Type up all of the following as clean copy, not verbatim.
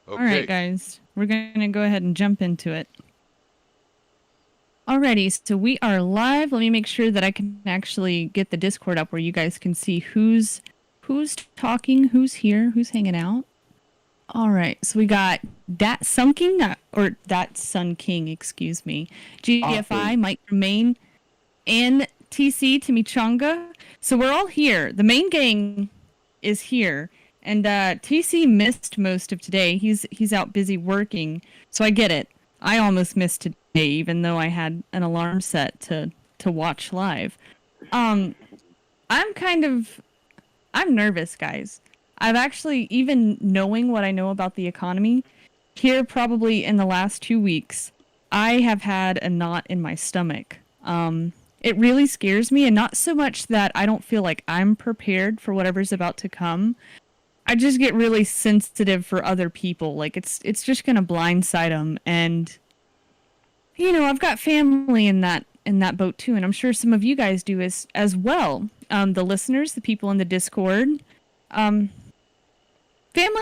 Okay. All right, guys, we're going to go ahead and jump into it. Alrighty, so we are live. Let me make sure that I can actually get the Discord up where you guys can see who's talking, who's here, who's hanging out. All right, so we got Dat Sun King, or Dat Sun King, excuse me. GFI, Mike Remain, and TC Timichanga. So we're all here. The main gang is here. And TC missed most of today. He's out busy working, so I get it. I almost missed today, even though I had an alarm set to watch live. I'm nervous, guys. I've actually, even knowing what I know about the economy, here probably in the last 2 weeks, I have had a knot in my stomach. It really scares me, and not so much that I don't feel like I'm prepared for whatever's about to come. I just get really sensitive for other people. Like it's just gonna blindside them, and I've got family in that boat too, and I'm sure some of you guys do as well. The listeners, the people in the Discord, family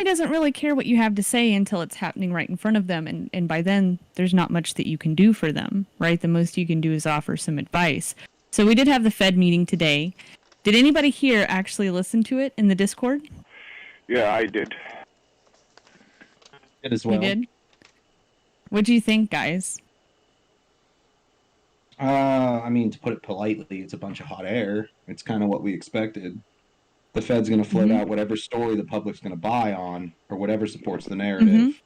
doesn't really care what you have to say until it's happening right in front of them, and by then there's not much that you can do for them, right? The most you can do is offer some advice. So we did have the Fed meeting today. Did anybody here actually listen to it in the Discord? Yeah, I did. It as well. You did? What do you think, guys? I mean, to put it politely, it's a bunch of hot air. It's kind of what we expected. The Fed's going to float out whatever story the public's going to buy on, or whatever supports the narrative.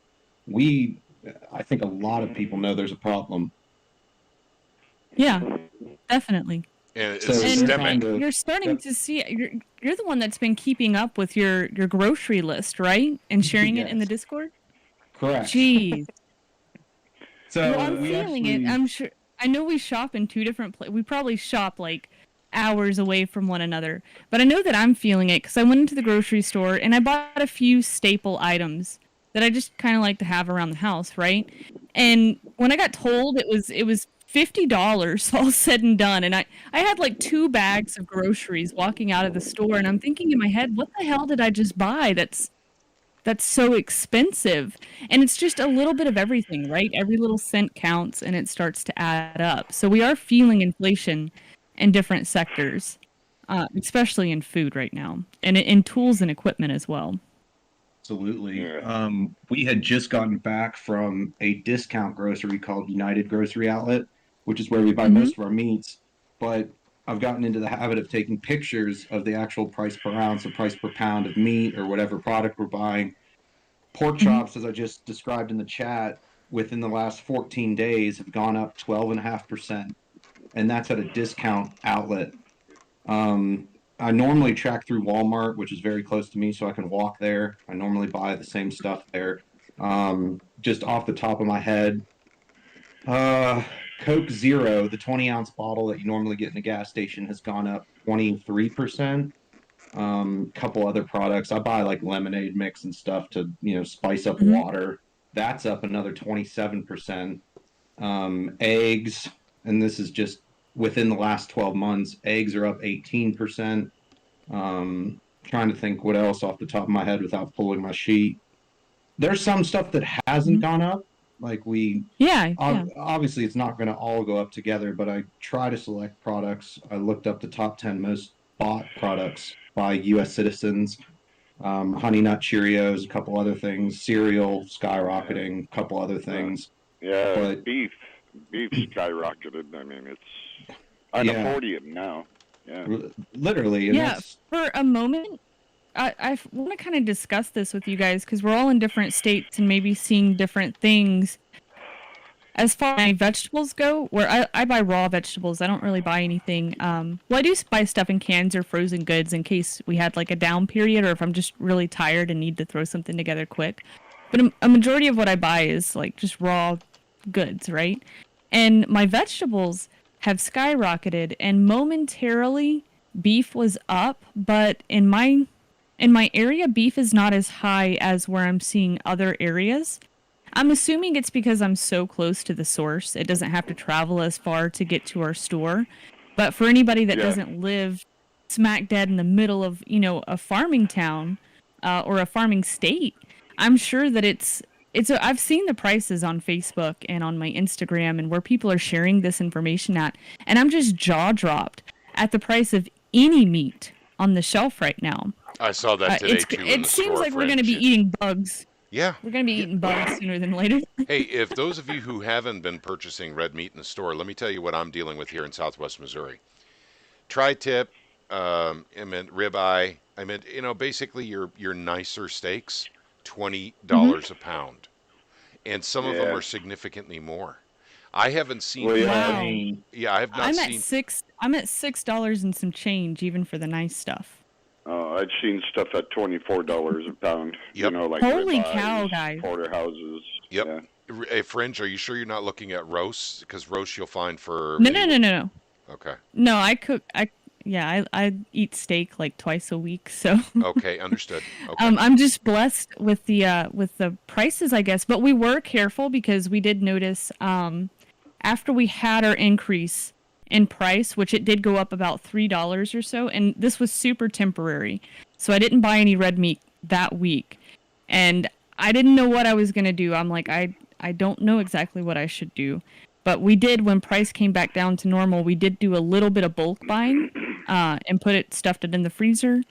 I think a lot of people know there's a problem. Yeah, definitely. And it's So systemic. You're starting to see you're the one that's been keeping up with your grocery list, right? And sharing it in the Discord? Correct. Jeez. So Well, I'm feeling it. I'm sure. I know we shop in two different places. We probably shop like hours away from one another. But I know that I'm feeling it because I went into the grocery store and I bought a few staple items that I just kind of like to have around the house, right? And when I got told it was $50 all said and done, and I had like 2 bags of groceries walking out of the store, and I'm thinking in my head, what the hell did I just buy that's so expensive? And it's just a little bit of everything, right? Every little cent counts, and it starts to add up. So we are feeling inflation in different sectors, especially in food right now, and in tools and equipment as well. Absolutely. We had just gotten back from a discount grocery called United Grocery Outlet, which is where we buy most of our meats. But I've gotten into the habit of taking pictures of the actual price per ounce or price per pound of meat or whatever product we're buying. Pork chops, as I just described in the chat, within the last 14 days have gone up 12.5%. And that's at a discount outlet. I normally track through Walmart, which is very close to me, so I can walk there. I normally buy the same stuff there. Just off the top of my head, Coke Zero, the 20-ounce bottle that you normally get in a gas station, has gone up 23%. Couple other products. I buy like lemonade mix and stuff to, spice up water. That's up another 27%. Eggs, and this is just within the last 12 months, eggs are up 18%. Trying to think what else off the top of my head without pulling my sheet. There's some stuff that hasn't gone up. Like obviously it's not going to all go up together, but I try to select products. I looked up the top 10 most bought products by U.S. citizens. Honey Nut Cheerios, a couple other things. Cereal skyrocketing, a couple other things. Yeah, but beef skyrocketed. I mean, it's on a podium now. Yeah, literally. And for a moment, I want to kind of discuss this with you guys because we're all in different states and maybe seeing different things. As far as vegetables go, where I buy raw vegetables, I don't really buy anything. Well, I do buy stuff in cans or frozen goods in case we had like a down period or if I'm just really tired and need to throw something together quick. But a majority of what I buy is like just raw goods, right? And my vegetables have skyrocketed, and momentarily beef was up, but in my area, beef is not as high as where I'm seeing other areas. I'm assuming it's because I'm so close to the source. It doesn't have to travel as far to get to our store. But for anybody that doesn't live smack dead in the middle of, a farming town or a farming state, I'm sure that it's I've seen the prices on Facebook and on my Instagram and where people are sharing this information at, and I'm just jaw dropped at the price of any meat on the shelf right now. I saw that today too. It seems like we're going to be eating bugs. Yeah. We're going to be eating bugs sooner than later. Hey, if those of you who haven't been purchasing red meat in the store, let me tell you what I'm dealing with here in Southwest Missouri. Tri-tip, ribeye. Basically your nicer steaks, $20 a pound, and some of them are significantly more. I haven't seen. Well, wow. I have not seen. I'm at $6 and some change, even for the nice stuff. I've seen stuff at $24 a pound. Yep. Like holy ribeyes, cow, guys! Porterhouses. Yep. Yeah. Hey, Fringe, are you sure you're not looking at roasts? Because roast you'll find for. No. Okay. No, I eat steak like twice a week, so. Okay, understood. Okay. I'm just blessed with the prices, I guess. But we were careful because we did notice after we had our increase in price, which it did go up about $3 or so, and this was super temporary. So I didn't buy any red meat that week, and I didn't know what I was gonna do. I'm like, I don't know exactly what I should do. But we did, when price came back down to normal, we did do a little bit of bulk buying and stuffed it in the freezer.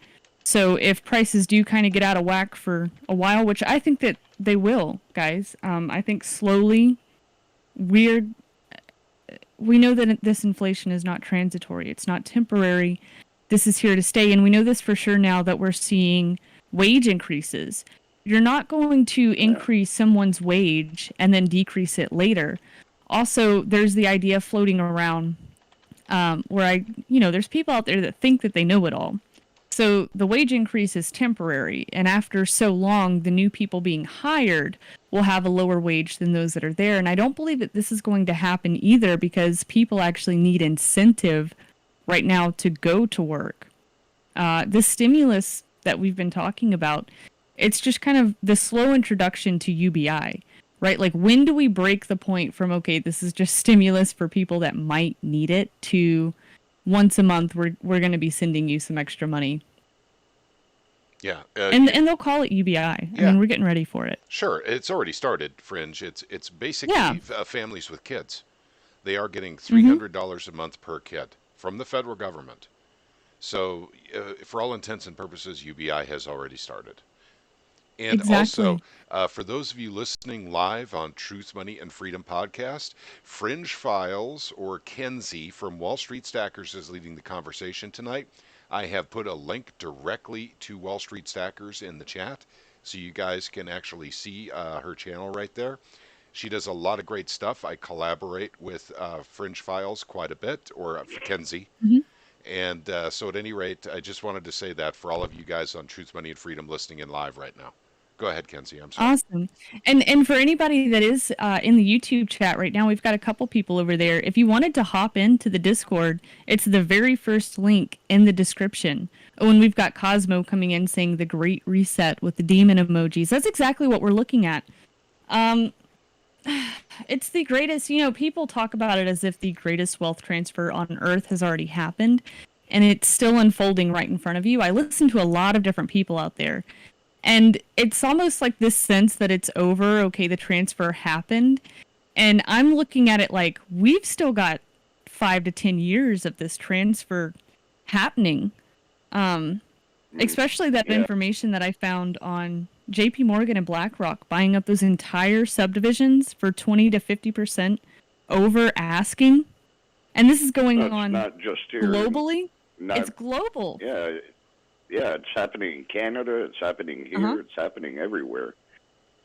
So if prices do kind of get out of whack for a while, which I think that they will, guys, I think slowly we know that this inflation is not transitory. It's not temporary. This is here to stay. And we know this for sure now that we're seeing wage increases. You're not going to increase someone's wage and then decrease it later. Also, there's the idea floating around where there's people out there that think that they know it all. So the wage increase is temporary, and after so long, the new people being hired will have a lower wage than those that are there. And I don't believe that this is going to happen either, because people actually need incentive right now to go to work. This stimulus that we've been talking about, it's just kind of the slow introduction to UBI. Right? Like, when do we break the point from, okay, this is just stimulus for people that might need it, to once a month we're going to be sending you some extra money? Yeah. And they'll call it UBI. I mean, we're getting ready for it. Sure. It's already started, Fringe. It's basically families with kids. They are getting $300 a month per kid from the federal government. So for all intents and purposes, UBI has already started. And also, for those of you listening live on Truth, Money, and Freedom podcast, Fringe Files, or Kenzie from Wall Street Stackers, is leading the conversation tonight. I have put a link directly to Wall Street Stackers in the chat, so you guys can actually see her channel right there. She does a lot of great stuff. I collaborate with Fringe Files quite a bit, or for Kenzie. And so at any rate, I just wanted to say that for all of you guys on Truth, Money, and Freedom listening in live right now. Go ahead, Kenzie. I'm sorry. Awesome. And for anybody that is in the YouTube chat right now, we've got a couple people over there. If you wanted to hop into the Discord, it's the very first link in the description. Oh, and we've got Cosmo coming in saying the Great Reset with the demon emojis. That's exactly what we're looking at. It's the greatest, people talk about it as if the greatest wealth transfer on earth has already happened, and it's still unfolding right in front of you. I listen to a lot of different people out there, and it's almost like this sense that it's over. Okay, the transfer happened. And I'm looking at it like, we've still got 5 to 10 years of this transfer happening. Especially that information that I found on JP Morgan and BlackRock buying up those entire subdivisions for 20 to 50% over asking. And this is going on not just here. Globally. It's global. Yeah, it's happening in Canada, it's happening here, it's happening everywhere.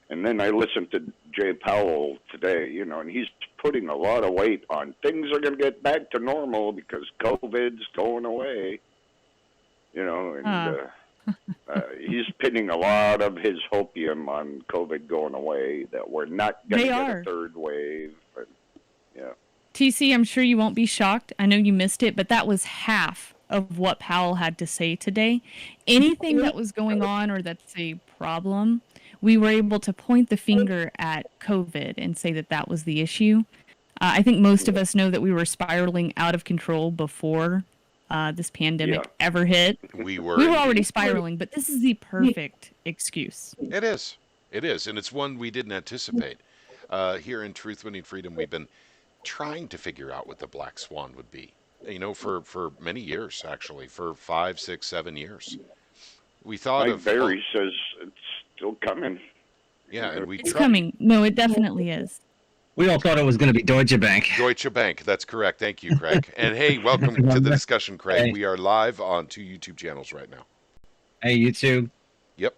And then I listened to Jay Powell today, and he's putting a lot of weight on things are going to get back to normal because COVID's going away, and he's pinning a lot of his hopium on COVID going away, that we're not going to get a third wave. But, TC, I'm sure you won't be shocked. I know you missed it, but that was half of what Powell had to say today. Anything that was going on or that's a problem, we were able to point the finger at COVID and say that that was the issue. I think most of us know that we were spiraling out of control before this pandemic ever hit. We were already spiraling, but this is the perfect excuse. It is. It is, and it's one we didn't anticipate. Here in Truth Winning Freedom, we've been trying to figure out what the black swan would be. For many years, actually, for 5, 6, 7 years. We thought Mike of Berry says it's still coming. yeah, and we It's tried. coming. No, it definitely is. We all thought it was going to be Deutsche Bank. Deutsche Bank, that's correct. Thank you, Craig. And hey, welcome to the discussion, Craig. Hey. We are live on 2 YouTube channels right now. Hey, YouTube. Yep.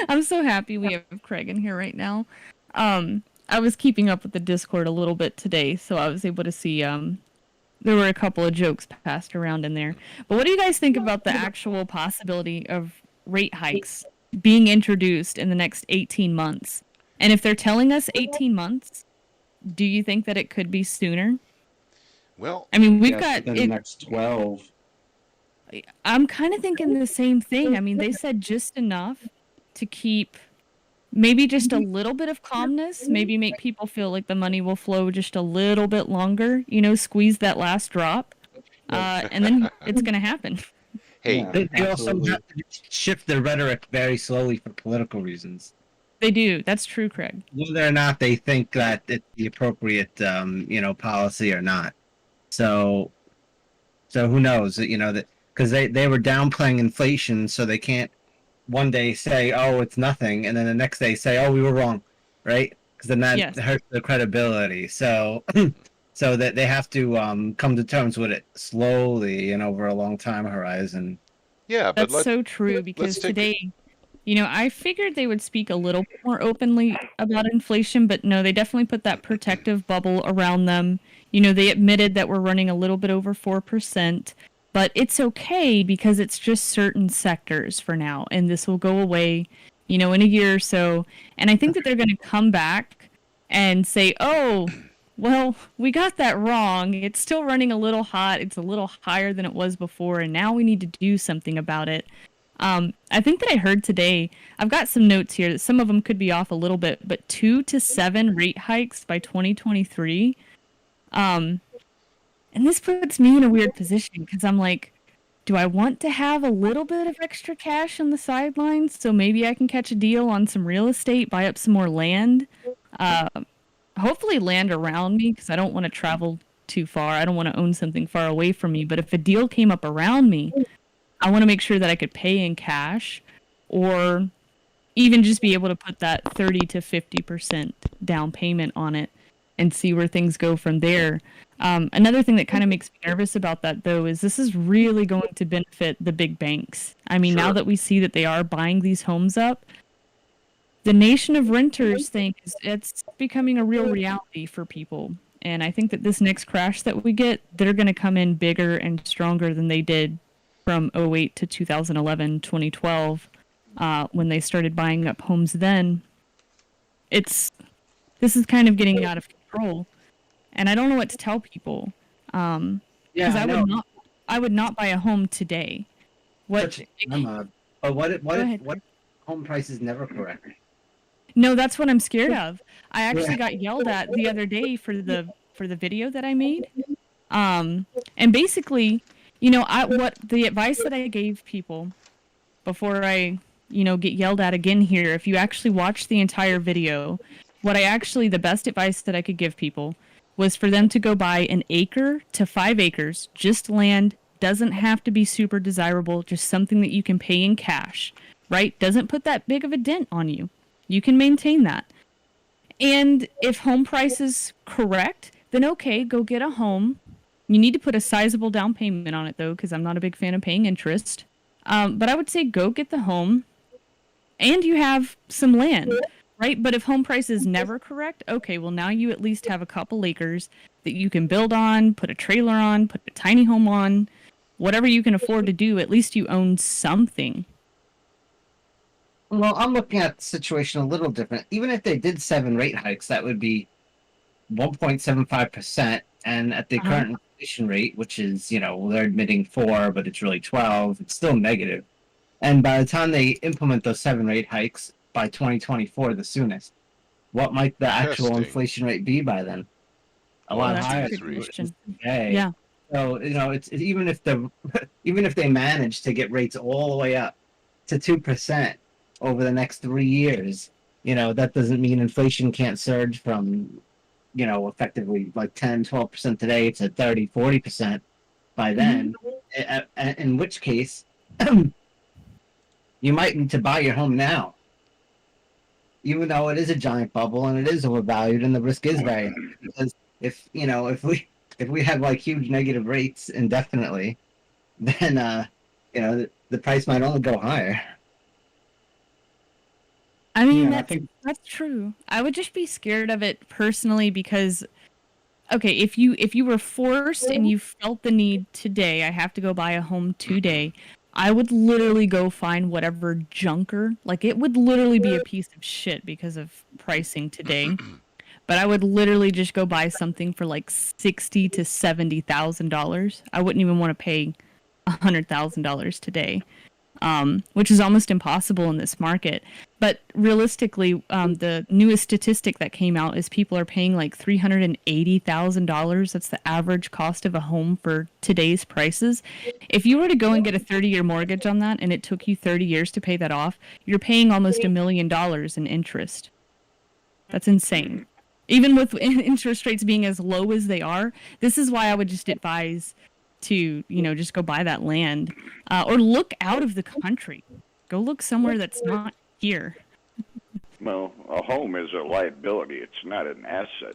I'm so happy we have Craig in here right now. I was keeping up with the Discord a little bit today, so I was able to see there were a couple of jokes passed around in there. But what do you guys think about the actual possibility of rate hikes being introduced in the next 18 months? And if they're telling us 18 months, do you think that it could be sooner? Well, I mean, we've Yes, got within the next 12. I'm kind of thinking the same thing. I mean, they said just enough to keep maybe just a little bit of calmness, maybe make people feel like the money will flow just a little bit longer, squeeze that last drop, and then it's going to happen. hey, Yeah. They also Absolutely. have to shift their rhetoric very slowly for political reasons. They do. That's true, Craig. Whether or not they think that it's the appropriate, policy or not. So who knows? That because they were downplaying inflation, so they can't one day say, "Oh, it's nothing," and then the next day say, "Oh, we were wrong," right? Because then that Yes. hurts their credibility. So, so that they have to come to terms with it slowly and over a long time horizon. yeah, but That's so true because take today, I figured they would speak a little more openly about inflation, but no, they definitely put that protective bubble around them. They admitted that we're running a little bit over 4%, but it's okay because it's just certain sectors for now, and this will go away, in a year or so. And I think that they're going to come back and say, oh, well, we got that wrong. It's still running a little hot. It's a little higher than it was before, and now we need to do something about it. I think that I heard today, I've got some notes here that some of them could be off a little bit, but 2 to 7 rate hikes by 2023. And this puts me in a weird position because I'm like, do I want to have a little bit of extra cash on the sidelines so maybe I can catch a deal on some real estate, buy up some more land? Hopefully land around me because I don't want to travel too far. I don't want to own something far away from me. But if a deal came up around me, I want to make sure that I could pay in cash or even just be able to put that 30 to 50% down payment on it and see where things go from there. Another thing that kind of makes me nervous about that, though, is this is really going to benefit the big banks. I mean, now Sure. that we see that they are buying these homes up, the nation of renters thing, it's becoming a real reality for people. And I think that this next crash that we get, they're going to come in bigger and stronger than they did from 08 to 2011, 2012, when they started buying up homes then. This is kind of getting out of control. And I don't know what to tell people. Because I would not buy a home today. But what ahead. if home prices never correct? No, that's what I'm scared of. I actually got yelled at the other day for the video that I made. And basically, what the advice that I gave people before I, get yelled at again here, if you actually watch the entire video, the best advice that I could give people was for them to go buy 1 acre to 5 acres, just land, doesn't have to be super desirable, just something that you can pay in cash, right? Doesn't put that big of a dent on you. You can maintain that. And if home price is correct, then okay, go get a home. You need to put a sizable down payment on it, though, because I'm not a big fan of paying interest. But I would say go get the home, and you have some land, right? But if home price is never correct, okay, well, now you at least have a couple acres that you can build on, put a trailer on, put a tiny home on, whatever you can afford to do, at least you own something. Well, I'm looking at the situation a little different. Even if they did 7 rate hikes, that would be 1.75%. And at the current inflation rate, which is, they're admitting 4, but it's really 12, it's still negative. And by the time they implement those 7 rate hikes by 2024, the soonest, what might the actual Interesting. inflation rate be by then? A lot That's a higher. good than it is question. today. Yeah. So it's even if they manage to get rates all the way up to 2%, over the next 3 years, that doesn't mean inflation can't surge from, effectively like 10, 12% today to 30, 40% by then, in which case you might need to buy your home now, even though it is a giant bubble and it is overvalued and the risk is very high. Because if we have like huge negative rates indefinitely, then the price might only go higher. I mean, Yeah, that's true. I would just be scared of it personally because, okay, if you were forced and you felt the need today, I have to go buy a home today, I would literally go find whatever junker. Like, it would literally be a piece of shit because of pricing today. But I would literally just go buy something for like $60,000 to $70,000. I wouldn't even want to pay $100,000 today, which is almost impossible in this market. But realistically, the newest statistic that came out is people are paying like $380,000. That's the average cost of a home for today's prices. If you were to go and get a 30-year mortgage on that and it took you 30 years to pay that off, you're paying almost $1 million in interest. That's insane. Even with interest rates being as low as they are, this is why I would just advise to, just go buy that land, or look out of the country. Go look somewhere that's not here. Well, a home is a liability. It's not an asset.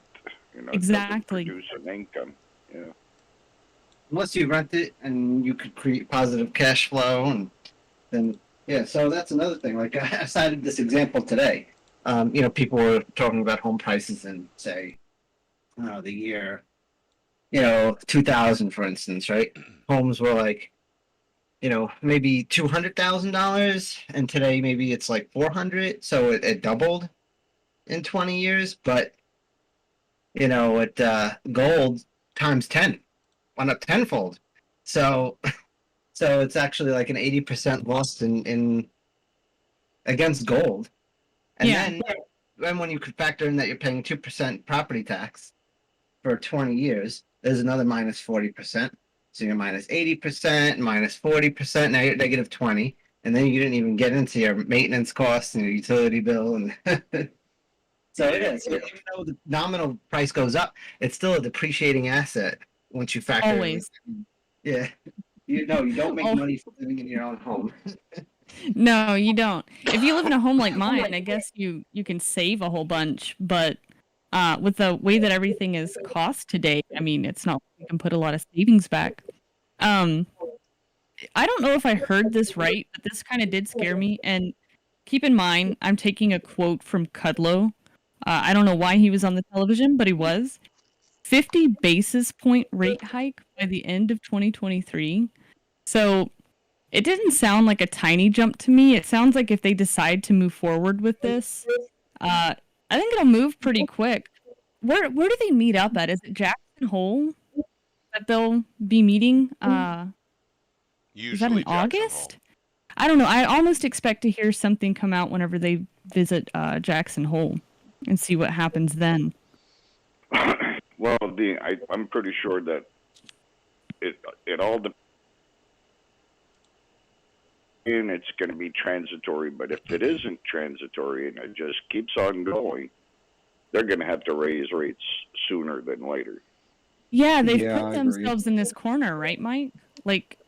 Exactly. It doesn't produce an income. Yeah. Unless you rent it and you could create positive cash flow, and then so that's another thing. Like, I cited this example today. People were talking about home prices in, say, the year 2000, for instance, right? Homes were like, maybe $200,000, and today maybe it's like 400. So it doubled in 20 years. But gold times 10 went up tenfold. So it's actually like an 80% loss in against gold. And then when you could factor in that you're paying 2% property tax for 20 years, there's another minus 40%. So you're minus 80%, minus 40%. Now you're negative 20, and then you didn't even get into your maintenance costs and your utility bill, and so it is. Even though the nominal price goes up, it's still a depreciating asset once you factor. Always. Yeah, you don't make money from living in your own home. No, you don't. If you live in a home like mine, I guess you can save a whole bunch, but with the way that everything is cost today, I mean, it's not like you can put a lot of savings back. I don't know if I heard this right, but this kind of did scare me. And keep in mind, I'm taking a quote from Kudlow. I don't know why he was on the television, but he was. 50 basis point rate hike by the end of 2023. So it didn't sound like a tiny jump to me. It sounds like if they decide to move forward with this, I think it'll move pretty quick. Where do they meet up at? Is it Jackson Hole that they'll be meeting? Is that in August? I don't know. I almost expect to hear something come out whenever they visit Jackson Hole and see what happens then. Well, I'm pretty sure that it all depends. And it's going to be transitory, but if it isn't transitory and it just keeps on going, they're going to have to raise rates sooner than later. Yeah, they've put themselves in this corner, right, Mike? Like,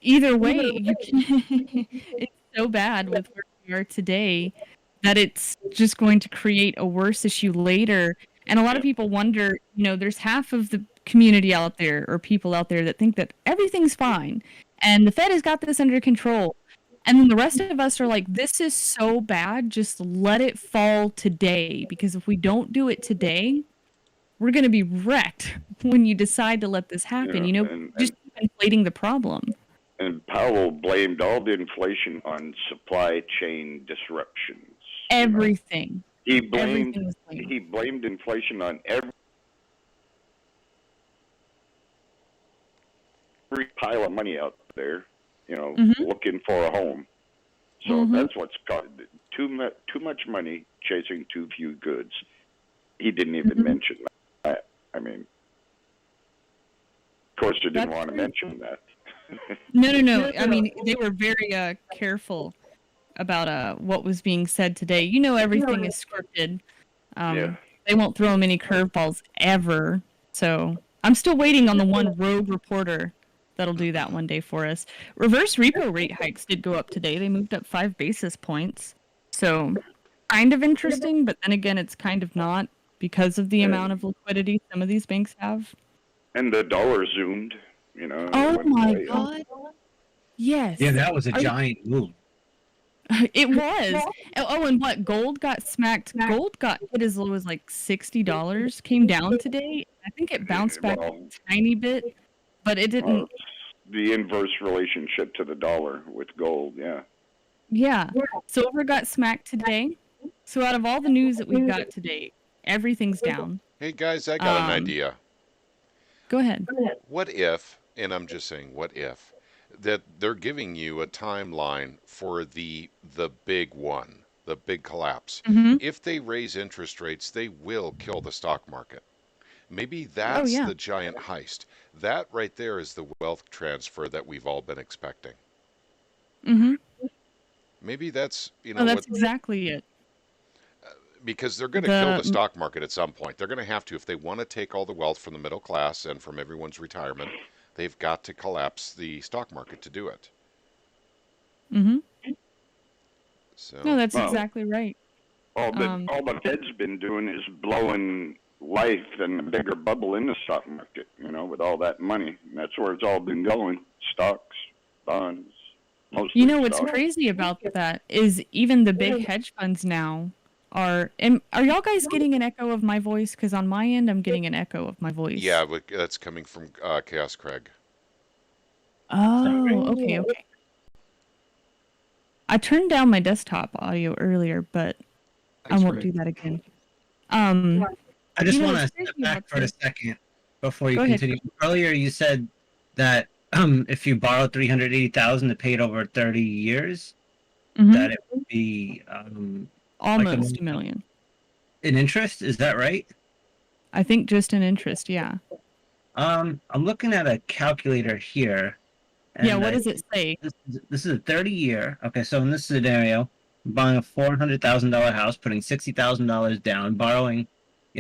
either way, it's so bad with where we are today that it's just going to create a worse issue later. And a lot of people wonder, there's half of the community out there or people out there that think that everything's fine and the Fed has got this under control. And then the rest of us are like, this is so bad, just let it fall today. Because if we don't do it today, we're going to be wrecked when you decide to let this happen. Just inflating the problem. And Powell blamed all the inflation on supply chain disruptions. Everything. He blamed inflation on every pile of money out there, looking for a home. So that's what's caused too much money chasing too few goods. He didn't even mention that. I mean, of course, he didn't want to mention that. No. I mean, they were very careful about what was being said today. You know, everything is scripted. Yeah. They won't throw them any curveballs ever. So I'm still waiting on the one rogue reporter that'll do that one day for us. Reverse repo rate hikes did go up today. They moved up 5 basis points. So kind of interesting, but then again, it's kind of not because of the amount of liquidity some of these banks have. And the dollar zoomed, you know. and it Oh went my way up. god. Yes. Yeah, that was a giant move. It was. Oh, and what? Gold got smacked. Gold got hit as low as like $60. Came down today. I think it bounced back Well, a tiny bit, but it didn't. the inverse relationship to the dollar with gold, yeah. Yeah. Silver got smacked today. So out of all the news that we've got today, everything's down. Hey guys, I got an idea. Go ahead. What if, and I'm just saying, what if, that they're giving you a timeline for the big one, the big collapse. Mm-hmm. If they raise interest rates, they will kill the stock market. Maybe that's the giant heist. That right there is the wealth transfer that we've all been expecting. Mm-hmm. Maybe that's, that's exactly it. because they're going to kill the stock market at some point. They're going to have to, if they want to take all the wealth from the middle class and from everyone's retirement, they've got to collapse the stock market to do it. Mm-hmm. So, No, that's exactly right. All the Fed's been doing is blowing life and a bigger bubble in the stock market, with all that money. And that's where it's all been going. Stocks, bonds, mostly What's stocks. crazy about that is even the big hedge funds now are y'all guys getting an echo of my voice? Because on my end, I'm getting an echo of my voice. yeah, but that's coming from Chaos Craig. Oh, okay. I turned down my desktop audio earlier, but I won't do that again. I just want to what's step crazy back about for a this- second before you Go ahead. continue. Earlier, you said that if you borrowed $380,000 to pay it over 30 years, Mhm. that it would be Almost a million. in interest. Is that right? I think just in interest, yeah. I'm looking at a calculator here. Yeah, what does it say? This is a 30-year. Okay, so in this scenario, I'm buying a $400,000 house, putting $60,000 down, borrowing.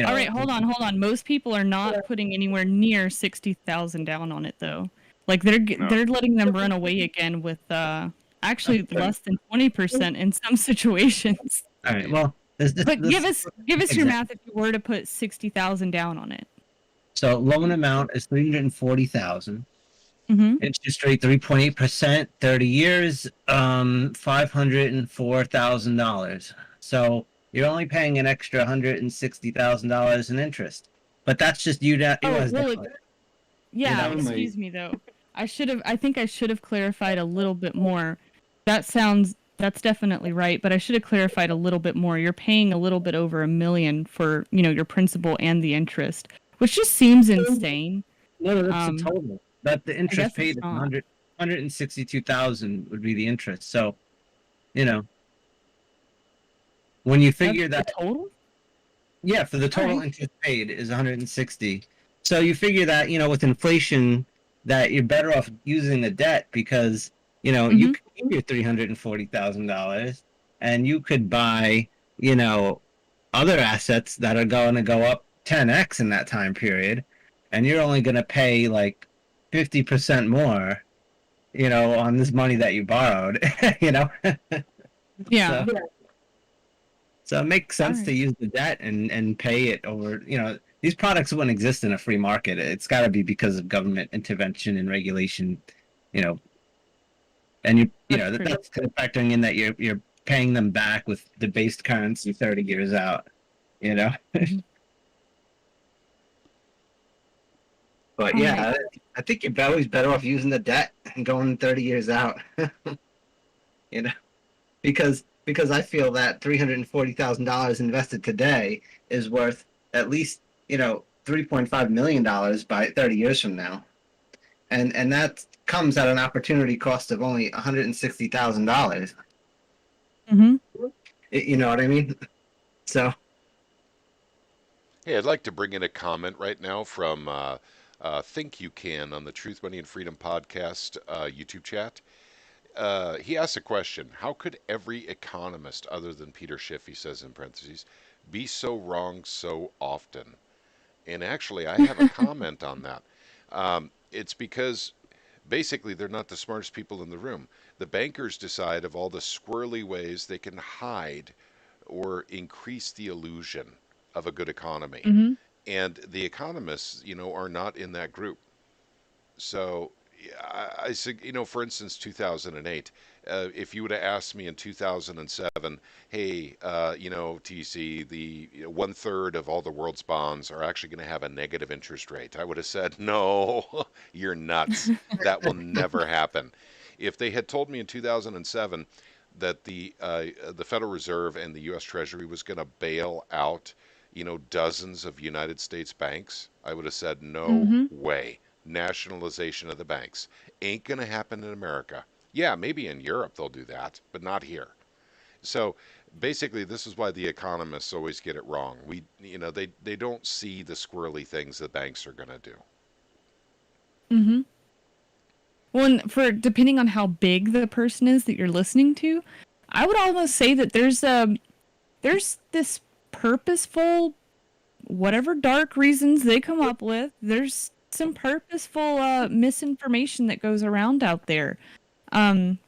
All right, hold on. Most people are not putting anywhere near 60,000 down on it though. Like they're letting them run away again with actually less than 20% in some situations. All right. Well, But give us your math if you were to put 60,000 down on it. So loan amount is $340,000. Mm-hmm. Interest rate 3.8%, 30 years, $504,000. So you're only paying an extra $160,000 in interest. But that's just yeah. Excuse me though. I think I should have clarified a little bit more. That's definitely right, but I should have clarified a little bit more. You're paying a little bit over $1 million for, your principal and the interest, which just seems insane. No, that's the total. But the interest paid is not. $162,000 would be the interest. So, when you figure That's that the total? Yeah, for the total interest paid is 160. So you figure that, with inflation, that you're better off using the debt because, you could keep your $340,000 and you could buy, other assets that are going to go up 10x in that time period, and you're only going to pay like 50% more, on this money that you borrowed, Yeah. So it makes sense to use the debt and pay it over, these products wouldn't exist in a free market. It's got to be because of government intervention and regulation, and that's kind of factoring in that you're paying them back with debased currency 30 years out, But yeah, I think you're always better off using the debt and going 30 years out, because I feel that $340,000 invested today is worth at least, $3.5 million by 30 years from now. And that comes at an opportunity cost of only $160,000. Mm-hmm. You know what I mean? So. Hey, I'd like to bring in a comment right now from Think You Can on the Truth, Money, and Freedom podcast YouTube chat. he asks a question. How could every economist, other than Peter Schiff, he says in parentheses, be so wrong so often? And actually, I have a comment on that. It's because basically they're not the smartest people in the room. The bankers decide of all the squirrely ways they can hide or increase the illusion of a good economy. Hmm. And the economists, are not in that group. So I for instance, 2008, if you would have asked me in 2007, hey, TC, the 1/3 of all the world's bonds are actually going to have a negative interest rate, I would have said, no, you're nuts. That will never happen. If they had told me in 2007 that the Federal Reserve and the U.S. Treasury was going to bail out, dozens of United States banks, I would have said, no Hmm. way. Nationalization of the banks ain't going to happen in America. Yeah, maybe in Europe they'll do that, but not here. So basically, this is why the economists always get it wrong. They don't see the squirrely things the banks are going to do. Hmm. Well, and for depending on how big the person is that you're listening to, I would almost say that there's this purposeful, whatever dark reasons they come up with, there's some purposeful misinformation that goes around out there. Um,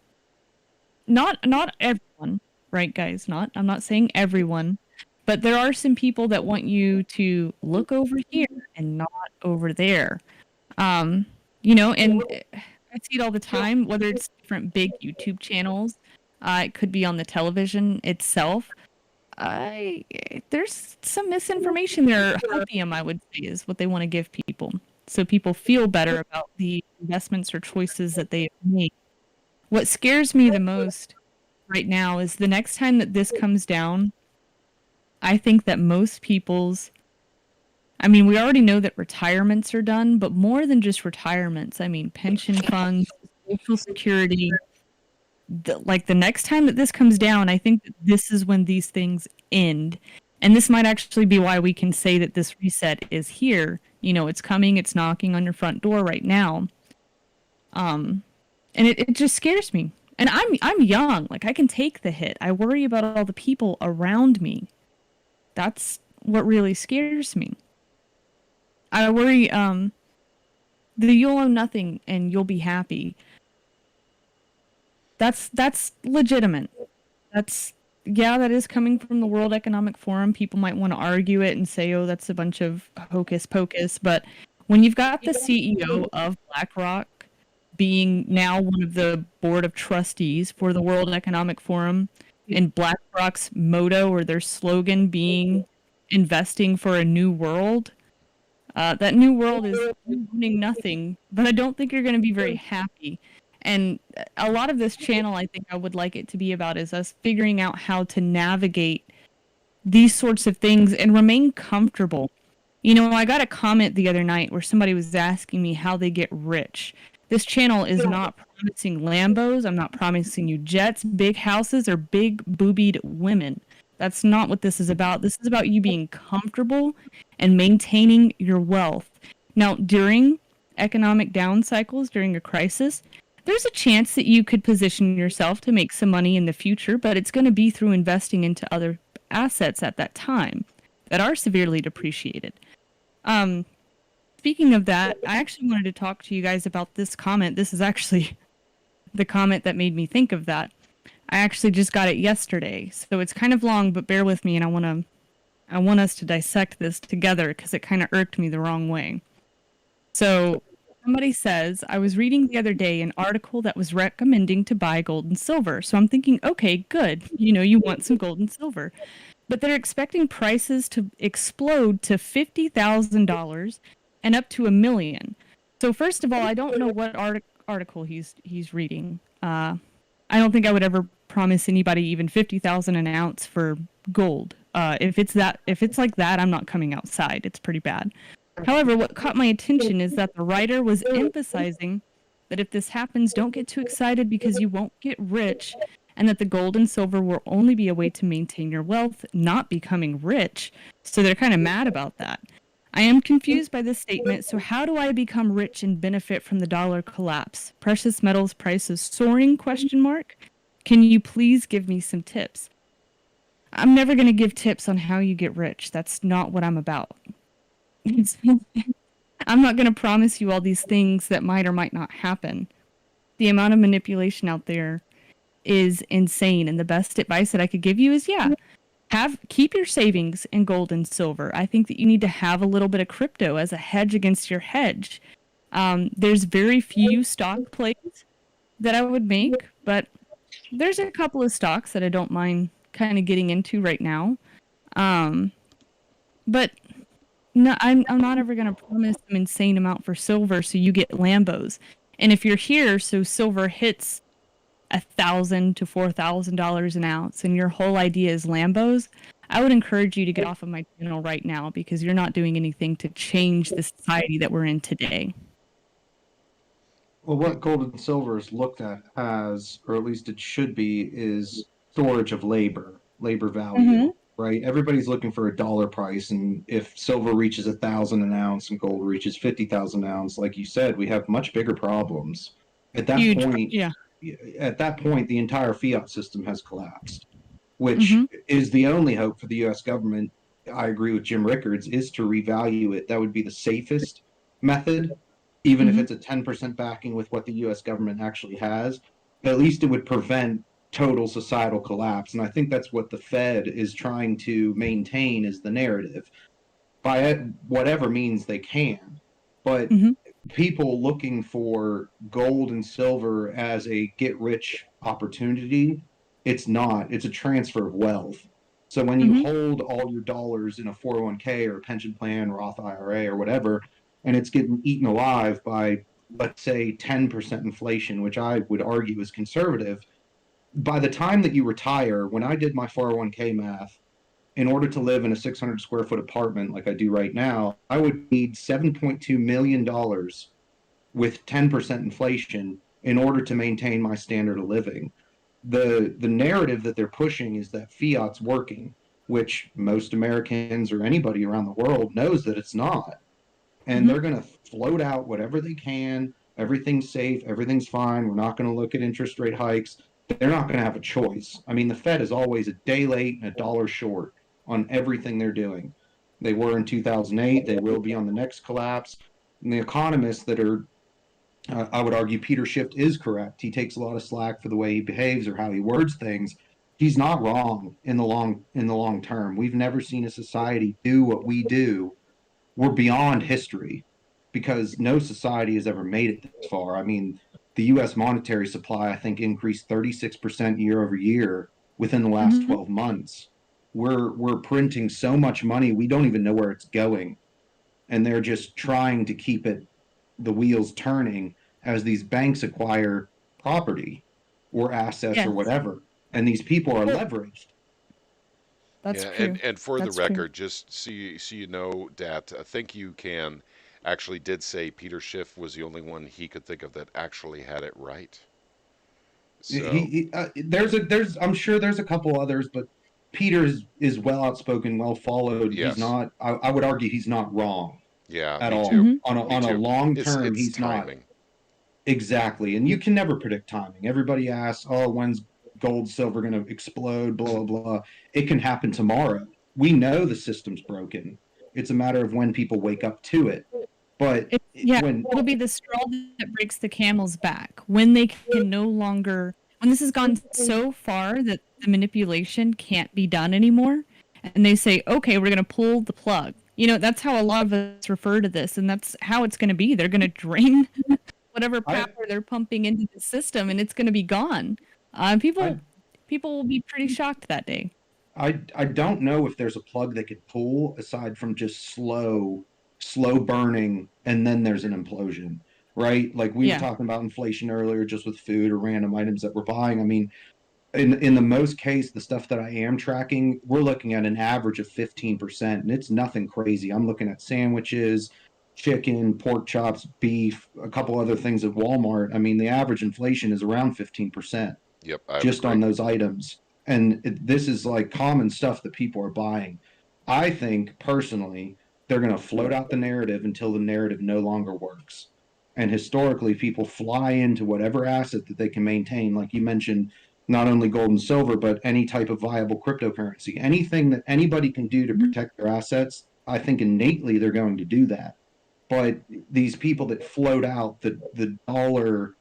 not everyone, right, guys? I'm not saying everyone, but there are some people that want you to look over here and not over there. Um, and I see it all the time, whether it's different big YouTube channels, it could be on the television itself. I There's some misinformation there. Hopium, I would say, is what they want to give people, so people feel better about the investments or choices that they make. What scares me the most right now is the next time that this comes down. I think that most people's, I mean, we already know that retirements are done, but more than just retirements, I mean, pension funds, Social Security. The next time that this comes down, I think that this is when these things end. And this might actually be why we can say that this reset is here. It's coming, it's knocking on your front door right now. And it just scares me. And I'm young, like I can take the hit. I worry about all the people around me. That's what really scares me. I worry that you'll own nothing and you'll be happy. That's legitimate. That is coming from the World Economic Forum. People might want to argue it and say, oh, that's a bunch of hocus pocus. But when you've got the CEO of BlackRock being now one of the board of trustees for the World Economic Forum, and BlackRock's motto or their slogan being investing for a new world, that new world is owning nothing, but I don't think you're going to be very happy. And a lot of this channel, I think I would like it to be about is us figuring out how to navigate these sorts of things and remain comfortable. I got a comment the other night where somebody was asking me how they get rich. This channel is not promising Lambos. I'm not promising you jets, big houses, or big boobied women. That's not what this is about. This is about you being comfortable and maintaining your wealth. Now, during economic down cycles, during a crisis, there's a chance that you could position yourself to make some money in the future, but it's going to be through investing into other assets at that time that are severely depreciated. Speaking of that, I actually wanted to talk to you guys about this comment. This is actually the comment that made me think of that. I actually just got it yesterday, so it's kind of long, but bear with me, and I want us to dissect this together because it kind of irked me the wrong way. So somebody says, I was reading the other day an article that was recommending to buy gold and silver. So I'm thinking, okay, good. You want some gold and silver. But they're expecting prices to explode to $50,000 and up to $1 million. So first of all, I don't know what article he's reading. I don't think I would ever promise anybody even 50,000 an ounce for gold. If it's like that, I'm not coming outside. It's pretty bad. However, what caught my attention is that the writer was emphasizing that if this happens, don't get too excited because you won't get rich, and that the gold and silver will only be a way to maintain your wealth, not becoming rich. So they're kind of mad about that. I am confused by this statement. So how do I become rich and benefit from the dollar collapse? Precious metals prices soaring? Question mark. Can you please give me some tips? I'm never going to give tips on how you get rich. That's not what I'm about. I'm not going to promise you all these things that might or might not happen. The amount of manipulation out there is insane. And the best advice that I could give you is, keep your savings in gold and silver. I think that you need to have a little bit of crypto as a hedge against your hedge. There's very few stock plays that I would make, but there's a couple of stocks that I don't mind kind of getting into right now. But no, I'm not ever going to promise an insane amount for silver so you get Lambos. And if you're here, so silver hits $1,000 to $4,000 an ounce, and your whole idea is Lambos, I would encourage you to get off of my channel right now because you're not doing anything to change the society that we're in today. Well, what gold and silver is looked at as, or at least it should be, is storage of labor value, right? Everybody's looking for a dollar price, and if silver reaches 1,000 an ounce and gold reaches 50,000 an ounce, like you said, we have much bigger problems. At that point, at that point, the entire fiat system has collapsed, which is the only hope for the U.S. government. I agree with Jim Rickards, is to revalue it. That would be the safest method, even if it's a 10% backing with what the U.S. government actually has. At least it would prevent total societal collapse. And I think that's what the Fed is trying to maintain is the narrative by whatever means they can. But people looking for gold and silver as a get-rich opportunity, it's not. It's a transfer of wealth. So when you hold all your dollars in a 401k or a pension plan, Roth IRA or whatever, and it's getting eaten alive by, let's say, 10% inflation, which I would argue is conservative, by the time that you retire, when I did my 401k math, in order to live in a 600 square foot apartment like I do right now, I would need $7.2 million with 10% inflation in order to maintain my standard of living. The narrative that they're pushing is that fiat's working, which most Americans or anybody around the world knows that it's not. And they're going to float out whatever they can. Everything's safe. Everything's fine. We're not going to look at interest rate hikes. They're not going to have a choice. I mean, the Fed is always a day late and a dollar short on everything they're doing. They were in 2008. They will be on the next collapse. And the economists that are, I would argue Peter Schiff is correct. He takes a lot of slack for the way he behaves or how he words things. He's not wrong in the long term. We've never seen a society do what we do. We're beyond history because no society has ever made it this far. I mean, the U.S. monetary supply, I think, increased 36% year over year within the last 12 months. We're printing so much money, we don't even know where it's going. And they're just trying to keep the wheels turning as these banks acquire property or assets or whatever. And these people are leveraged. That's true. And for the record, just so you know, Dat, I think you actually did say Peter Schiff was the only one he could think of that actually had it right. So I'm sure there's a couple others, but Peter is well outspoken, well followed. Yes. He's not. I would argue he's not wrong. Yeah, at all. Too. On a long term, it's he's timing. Not. Exactly, and you can never predict timing. Everybody asks, "Oh, when's gold, silver going to explode?" Blah blah blah. It can happen tomorrow. We know the system's broken. It's a matter of when people wake up to it. But it'll be the straw that breaks the camel's back when they can no longer. When this has gone so far that the manipulation can't be done anymore, and they say, "Okay, we're going to pull the plug." You know, that's how a lot of us refer to this, and that's how it's going to be. They're going to drain whatever power they're pumping into the system, and it's going to be gone. People will be pretty shocked that day. I don't know if there's a plug they could pull aside from just slow burning, and then there's an implosion, right? Like we were talking about inflation earlier, just with food or random items that we're buying. I mean, in the most case, the stuff that I am tracking, we're looking at an average of 15%, and it's nothing crazy. I'm looking at sandwiches, chicken, pork chops, beef, a couple other things at Walmart. I mean, the average inflation is around 15%. Yep, just on those items. And this is like common stuff that people are buying. I think personally they're going to float out the narrative until the narrative no longer works. And historically, people fly into whatever asset that they can maintain. Like you mentioned, not only gold and silver, but any type of viable cryptocurrency. Anything that anybody can do to protect their assets, I think innately they're going to do that. But these people that float out the dollar,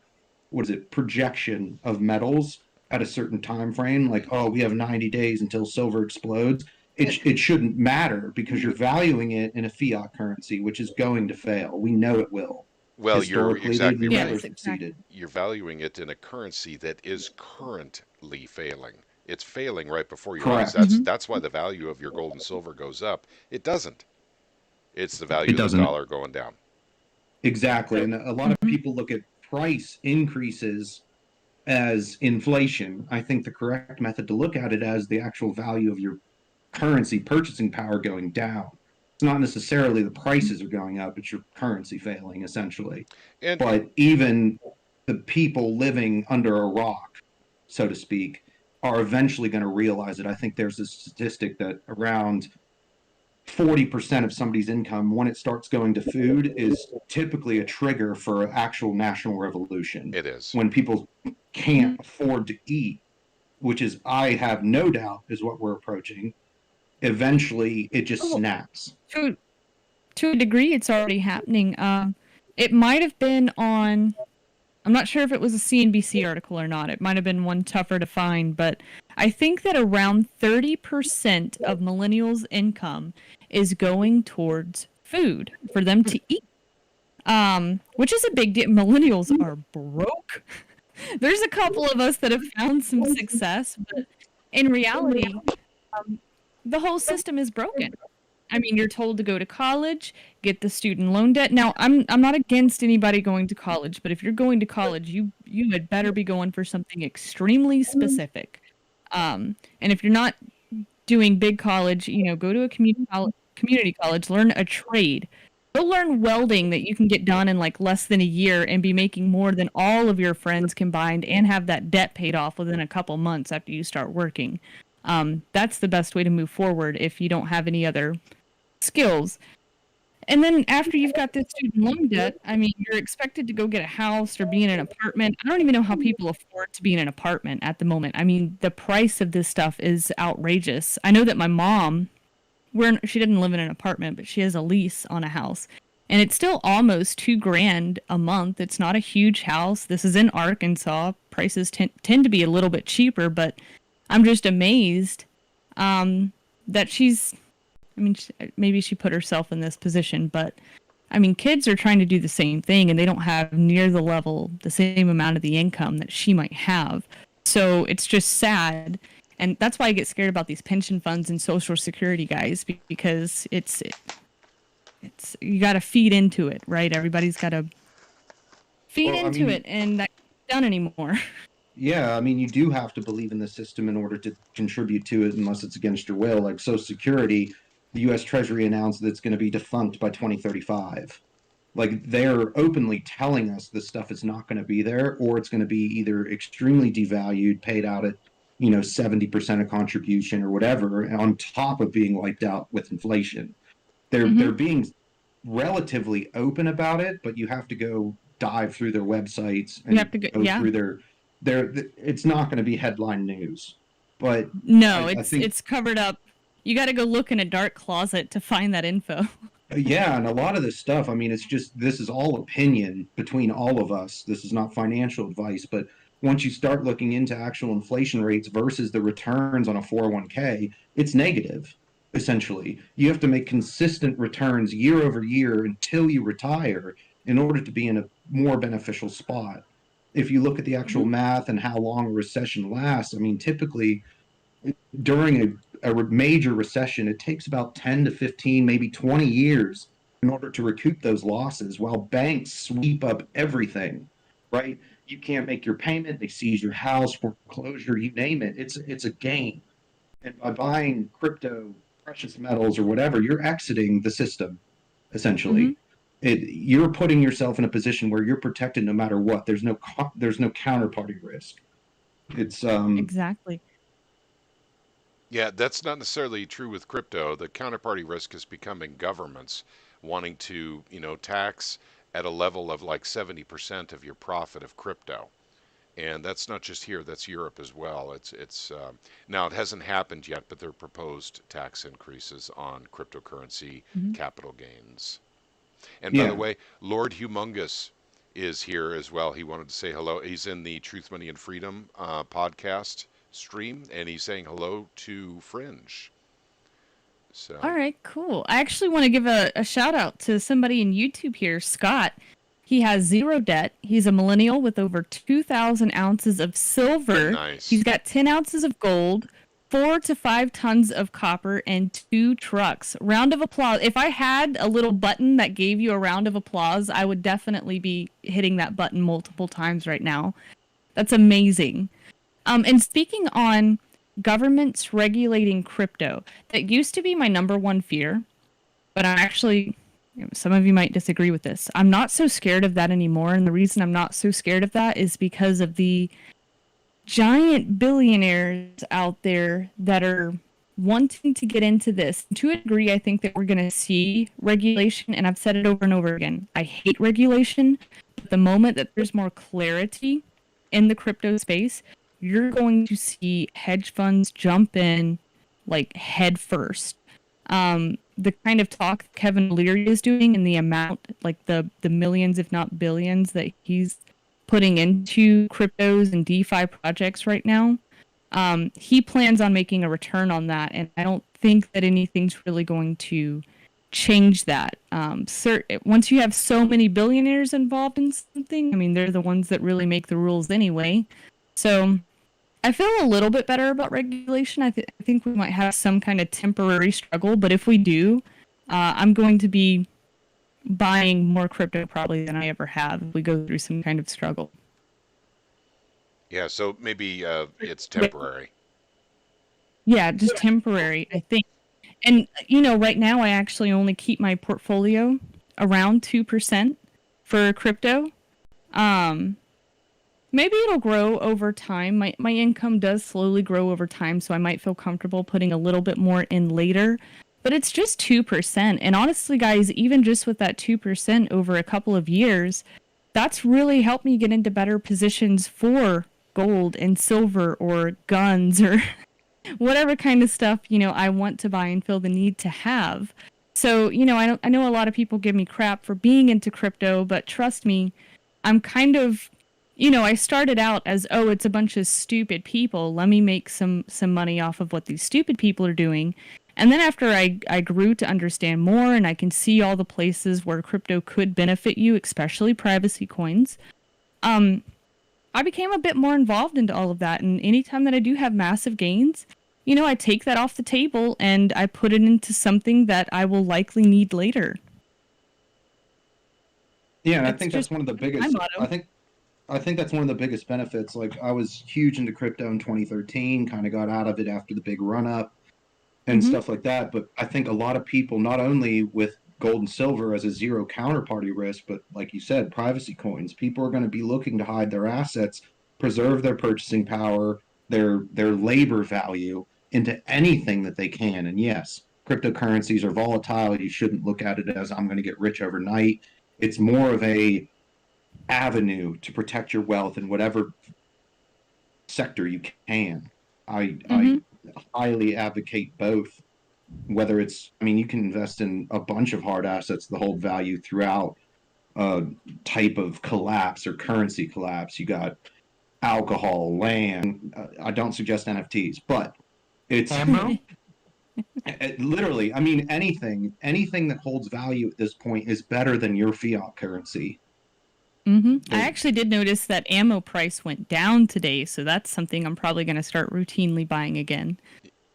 what is it, projection of metals at a certain time frame, like, oh, we have 90 days until silver explodes. It shouldn't matter because you're valuing it in a fiat currency, which is going to fail. We know it will. Well, you're exactly they've right. never succeeded. You're valuing it in a currency that is currently failing. It's failing right before your eyes. Correct. That's why the value of your gold and silver goes up. It doesn't. It's the value of the dollar going down. Exactly. And a lot of people look at price increases as inflation. I think the correct method to look at it as the actual value of your currency purchasing power going down. It's not necessarily the prices are going up, it's your currency failing, essentially. But even the people living under a rock, so to speak, are eventually going to realize it. I think there's a statistic that around 40% of somebody's income, when it starts going to food, is typically a trigger for actual national revolution. It is. When people can't afford to eat, which is, I have no doubt, is what we're approaching. Eventually, it just snaps. To a degree, it's already happening. It might have been on... I'm not sure if it was a CNBC article or not. It might have been one tougher to find, but I think that around 30% of millennials' income is going towards food for them to eat, which is a big deal. Millennials are broke. There's a couple of us that have found some success, but in reality, the whole system is broken. I mean, you're told to go to college, get the student loan debt. Now, I'm not against anybody going to college, but if you're going to college, you had better be going for something extremely specific. And if you're not doing big college, go to a community college, learn a trade. Go learn welding that you can get done in like less than a year and be making more than all of your friends combined and have that debt paid off within a couple months after you start working. That's the best way to move forward if you don't have any other skills. And then after you've got this student loan debt, I mean, you're expected to go get a house or be in an apartment. I don't even know how people afford to be in an apartment at the moment. I mean, the price of this stuff is outrageous. I know that my mom, she didn't live in an apartment, but she has a lease on a house. And it's still almost $2,000 a month. It's not a huge house. This is in Arkansas. Prices tend to be a little bit cheaper, but I'm just amazed that she's... I mean, maybe she put herself in this position, but I mean, kids are trying to do the same thing and they don't have near the same amount of the income that she might have. So it's just sad. And that's why I get scared about these pension funds and Social Security, guys, because it's you got to feed into it, right? Everybody's got to feed into it, and that's not done anymore. Yeah, I mean, you do have to believe in the system in order to contribute to it, unless it's against your will. Like Social Security, the U.S. Treasury announced that it's going to be defunct by 2035. Like, they're openly telling us this stuff is not going to be there, or it's going to be either extremely devalued, paid out at 70% of contribution or whatever, on top of being wiped out with inflation. They're being relatively open about it, but you have to go dive through their websites and go through their. It's not going to be headline news, but no, it's covered up. You got to go look in a dark closet to find that info. Yeah, and a lot of this stuff, I mean, this is all opinion between all of us. This is not financial advice, but once you start looking into actual inflation rates versus the returns on a 401k, it's negative, essentially. You have to make consistent returns year over year until you retire in order to be in a more beneficial spot. If you look at the actual math and how long a recession lasts, I mean, typically during a major recession, it takes about 10 to 15, maybe 20 years in order to recoup those losses, while banks sweep up everything, right? You can't make your payment, they seize your house, foreclosure, you name it. It's a game. And by buying crypto, precious metals, or whatever, you're exiting the system, essentially. You're putting yourself in a position where you're protected no matter what. There's no counterparty risk. It's exactly. Yeah, that's not necessarily true with crypto. The counterparty risk is becoming governments wanting to, tax at a level of like 70% of your profit of crypto. And that's not just here, that's Europe as well. It's now it hasn't happened yet, but there are proposed tax increases on cryptocurrency Mhm. capital gains. And by the Yeah. way, Lord Humongous is here as well. He wanted to say hello. He's in the Truth, Money, and Freedom podcast stream, and he's saying hello to Fringe. All So, right, cool. I actually want to give a shout out to somebody in YouTube here, Scott. He has zero debt. He's a millennial with over 2,000 ounces of silver. He's nice. got 10 ounces of gold, 4 to 5 tons of copper, and 2 trucks. Round of applause. If I had a little button that gave you a round of applause, I would definitely be hitting that button multiple times right now. That's amazing. And speaking on governments regulating crypto, that used to be my number one fear, but I'm actually, some of you might disagree with this. I'm not so scared of that anymore. And the reason I'm not so scared of that is because of the giant billionaires out there that are wanting to get into this. To a degree, I think that we're going to see regulation. And I've said it over and over again. I hate regulation. But the moment that there's more clarity in the crypto space, you're going to see hedge funds jump in like head first. The kind of talk Kevin Leary is doing and the amount, like the millions, if not billions, that he's putting into cryptos and DeFi projects right now, he plans on making a return on that, and I don't think that anything's really going to change that. Once you have so many billionaires involved in something, I mean, they're the ones that really make the rules anyway. So I feel a little bit better about regulation. I think we might have some kind of temporary struggle, but if we do, I'm going to be buying more crypto probably than I ever have if we go through some kind of struggle. Yeah, so maybe it's temporary. Yeah, just temporary, I think. And, right now I actually only keep my portfolio around 2% for crypto. Um, Maybe it'll grow over time. My income does slowly grow over time, so I might feel comfortable putting a little bit more in later. But it's just 2%. And honestly, guys, even just with that 2% over a couple of years, that's really helped me get into better positions for gold and silver or guns or whatever kind of stuff, I want to buy and feel the need to have. So, I know a lot of people give me crap for being into crypto, but trust me, I'm kind of, I started out as, oh, it's a bunch of stupid people. Let me make some money off of what these stupid people are doing. And then after I grew to understand more and I can see all the places where crypto could benefit you, especially privacy coins, I became a bit more involved into all of that. And anytime that I do have massive gains, I take that off the table and I put it into something that I will likely need later. Yeah, and I It's think just that's one of the my biggest. motto. I think that's one of the biggest benefits. Like I was huge into crypto in 2013, kind of got out of it after the big run up and Mm-hmm. stuff like that. But I think a lot of people, not only with gold and silver as a zero counterparty risk, but like you said, privacy coins, people are going to be looking to hide their assets, preserve their purchasing power, their labor value into anything that they can. And yes, cryptocurrencies are volatile. You shouldn't look at it as I'm going to get rich overnight. It's more of a avenue to protect your wealth in whatever sector you can. I Mm-hmm. highly advocate both. Whether it's, I mean, you can invest in a bunch of hard assets that hold value throughout a type of collapse or currency collapse. You got alcohol, land. I don't suggest NFTs, but it's Ammo? literally, I mean, anything that holds value at this point is better than your fiat currency. Mm-hmm. I There's actually did notice that ammo price went down today, so that's something I'm probably going to start routinely buying again.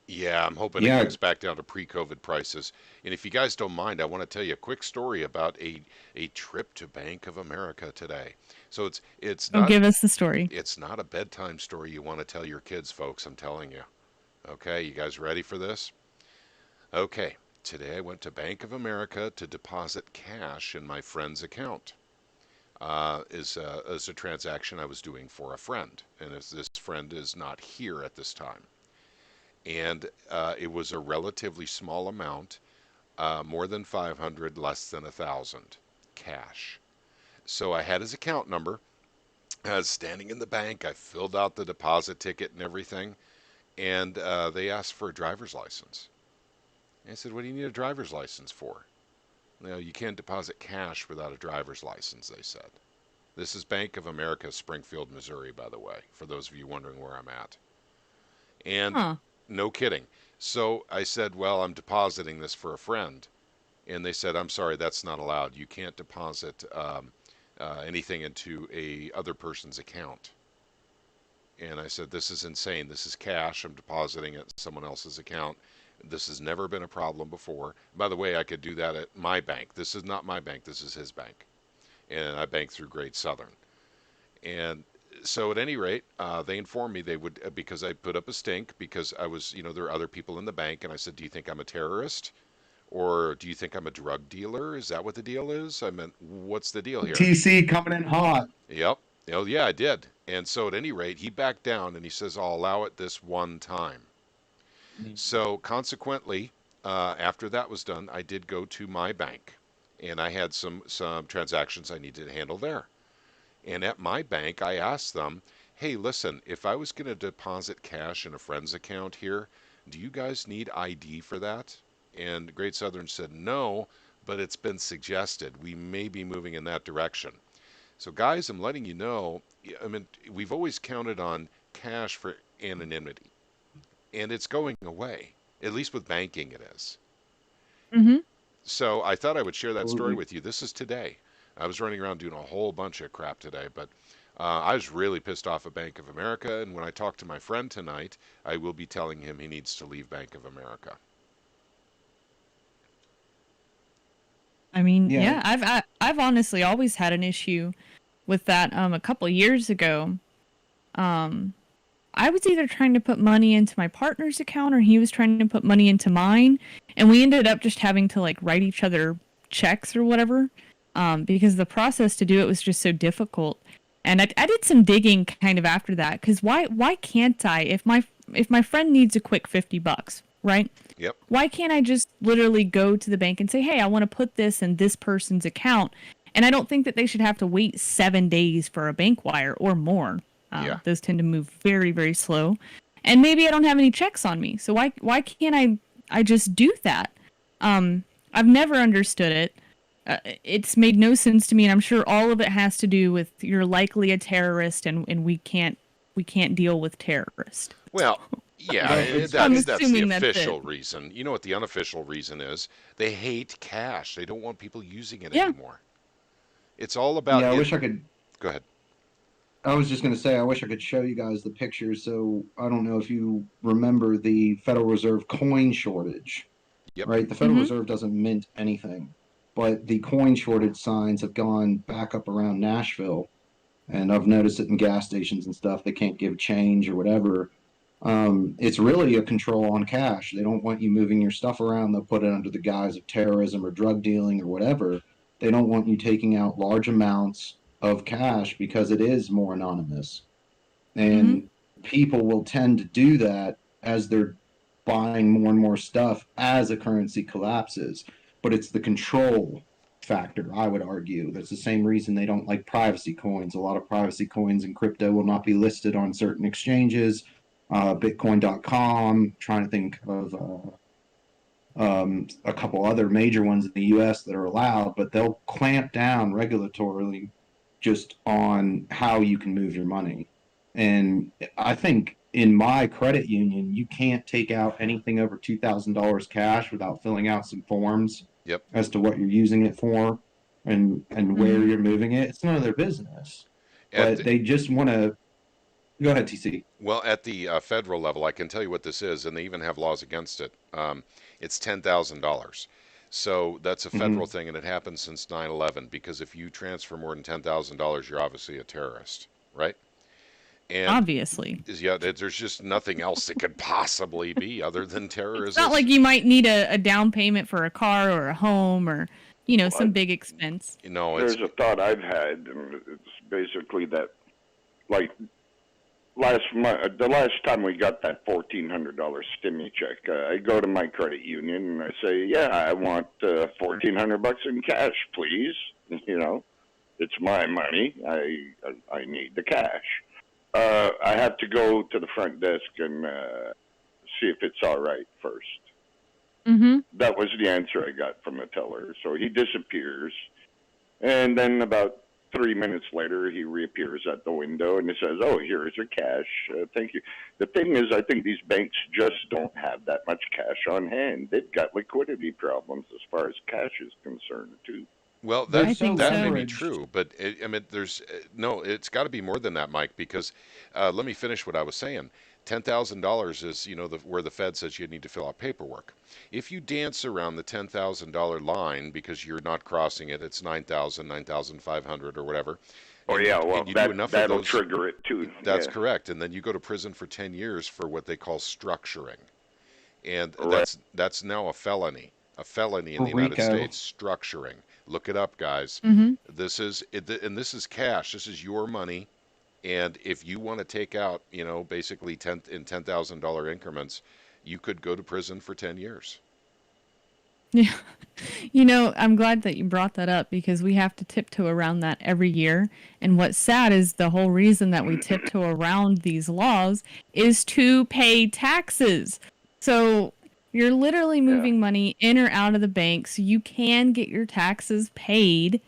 Yeah, I'm hoping it yeah, gets back down to pre-COVID prices. And if you guys don't mind, I want to tell you a quick story about a trip to Bank of America today. So it's So not give us the story. it's not a bedtime story you want to tell your kids, folks, I'm telling you. Okay, you guys ready for this? Okay, today I went to Bank of America to deposit cash in my friend's account. Is a transaction I was doing for a friend, and as this friend is not here at this time. and it was a relatively small amount, more than 500, less than 1,000 cash. So I had his account number. I was standing in the bank. I filled out the deposit ticket and everything, and they asked for a driver's license. And I said, "What do you need a driver's license for?" "No, you can't deposit cash without a driver's license," they said. This is Bank of America, Springfield, Missouri, by the way, for those of you wondering where I'm at. And Huh. no kidding. So I said, "Well, I'm depositing this for a friend." And they said, "I'm sorry, that's not allowed. You can't deposit anything into a other person's account." And I said, "This is insane. This is cash. I'm depositing it in someone else's account. This has never been a problem before. By the way, I could do that at my bank. This is not my bank. This is his bank. And I bank through Great Southern." And so at any rate, they informed me they would, because I put up a stink, because I was, there are other people in the bank. And I said, "Do you think I'm a terrorist? Or do you think I'm a drug dealer? Is that what the deal is?" I meant, what's the deal here? TC coming in hot. Yep. Oh, yeah, I did. And so at any rate, he backed down and he says, "I'll allow it this one time." So consequently, after that was done, I did go to my bank, and I had some transactions I needed to handle there. And at my bank, I asked them, "Hey, listen, if I was going to deposit cash in a friend's account here, do you guys need ID for that?" And Great Southern said, "No, but it's been suggested. We may be moving in that direction." So guys, I'm letting you know, I mean, we've always counted on cash for anonymity, and it's going away. At least with banking it is. Mm-hmm. So I thought I would share that story Absolutely. with you. This is today. I was running around doing a whole bunch of crap today, but I was really pissed off at Bank of America, and when I talk to my friend tonight, I will be telling him he needs to leave Bank of America. I mean, Yeah. yeah, I've honestly always had an issue with that. A couple years ago, um, I was either trying to put money into my partner's account or he was trying to put money into mine, and we ended up just having to like write each other checks or whatever, because the process to do it was just so difficult. And I did some digging kind of after that, because why can't I, if my friend needs a quick $50, right? Yep. Why can't I just literally go to the bank and say, "Hey, I want to put this in this person's account"? And I don't think that they should have to wait 7 days for a bank wire or more. Yeah. Those tend to move very, very slow. And maybe I don't have any checks on me. So why can't I just do that? I've never understood it. It's made no sense to me, and I'm sure all of it has to do with you're likely a terrorist, and we can't deal with terrorists. Well, yeah, I'm that's the assuming that's official it. reason. You know what the unofficial reason is? They hate cash. They don't want people using it Yeah. anymore. It's all about Yeah, I it. wish I could. Go ahead. I was just going to say, I wish I could show you guys the pictures. So I don't know if you remember the Federal Reserve coin shortage, Yep. right? The Federal Mhm. Reserve doesn't mint anything, but the coin shortage signs have gone back up around Nashville, and I've noticed it in gas stations and stuff. They can't give change or whatever. It's really a control on cash. They don't want you moving your stuff around. They'll put it under the guise of terrorism or drug dealing or whatever. They don't want you taking out large amounts of cash because it is more anonymous. And people will tend to do that as they're buying more and more stuff as a currency collapses. But it's the control factor, I would argue. That's the same reason they don't like privacy coins. A lot of privacy coins in crypto will not be listed on certain exchanges. Bitcoin.com, trying to think of a couple other major ones in the US that are allowed, but they'll clamp down regulatorily just on how you can move your money. And I think in my credit union, you can't take out anything over $2,000 cash without filling out some forms Yep. as to what you're using it for and where you're moving it. It's none of their business. But they just want to. Go ahead, TC. Well, at the federal level, I can tell you what this is, and they even have laws against it. It's $10,000. So that's a federal thing, and it happened since 9/11. Because if you transfer more than $10,000, you're obviously a terrorist, right? And Obviously. yeah, there's just nothing else it could possibly be other than terrorism. It's not like you might need a down payment for a car or a home or, some big expense. No, There's a thought I've had, and it's basically that, like, the last time we got that $1,400 stimmy check, I go to my credit union and I say, "Yeah, I want $1,400 in cash, please. You know, it's my money. I need the cash." I have to go to the front desk and see if it's all right first. Mm-hmm. That was the answer I got from the teller. So he disappears, and then about 3 minutes later, he reappears at the window and he says, "Oh, here is your cash. Thank you." The thing is, I think these banks just don't have that much cash on hand. They've got liquidity problems as far as cash is concerned, too. Well, I think that so. may be true, but I mean, there's no. It's got to be more than that, Mike. Because let me finish what I was saying. $10,000 is, where the Fed says you need to fill out paperwork. If you dance around the $10,000 line because you're not crossing it, it's 9,000, 9,500, or whatever. Oh, and yeah, you, well, and you do enough of that'll those, trigger it, too. That's Yeah. correct, and then you go to prison for 10 years for what they call structuring, and Right. that's now a felony in the United RICO. States. Structuring. Look it up, guys. Mm-hmm. This is and this is cash. This is your money, and if you want to take out, basically $10,000 increments, you could go to prison for 10 years. Yeah. I'm glad that you brought that up because we have to tiptoe around that every year. And what's sad is the whole reason that we tiptoe around these laws is to pay taxes. So you're literally moving money in or out of the bank so you can get your taxes paid.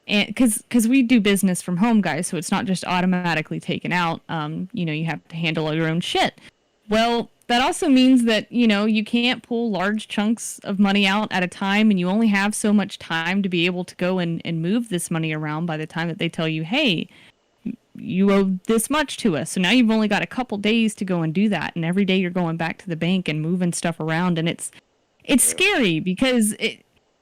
And because we do business from home, guys, so it's not just automatically taken out. You have to handle all your own shit. Well, that also means that, you can't pull large chunks of money out at a time, and you only have so much time to be able to go and move this money around by the time that they tell you, hey, you owe this much to us. So now you've only got a couple days to go and do that. And every day you're going back to the bank and moving stuff around. And it's scary because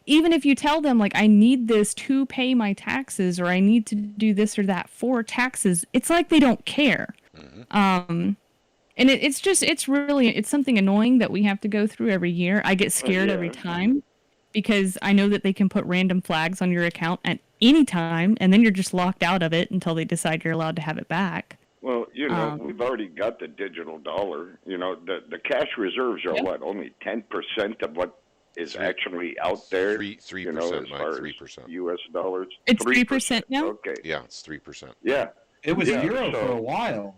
even if you tell them, like, I need this to pay my taxes or I need to do this or that for taxes, it's like they don't care. Mm-hmm. And it's something annoying that we have to go through every year. I get scared every time because I know that they can put random flags on your account at any time, and then you're just locked out of it until they decide you're allowed to have it back. Well, we've already got the digital dollar. The cash reserves are what, only 10% of what is actually out there? 3%, Mike, 3%. U.S. dollars? It's 3% now? Okay. Yeah, it's 3%. Yeah. It was zero for a while.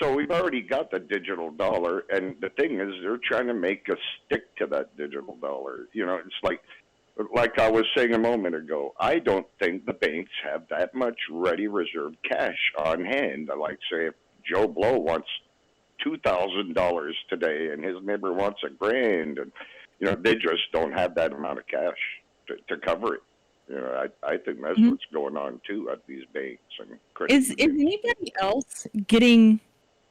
So we've already got the digital dollar, and the thing is, they're trying to make us stick to that digital dollar. It's like I was saying a moment ago, I don't think the banks have that much ready reserved cash on hand. Like, say, if Joe Blow wants $2,000 today and his neighbor wants $1,000, and they just don't have that amount of cash to cover it. I think that's what's going on too at these banks and credit Is unions. anybody else getting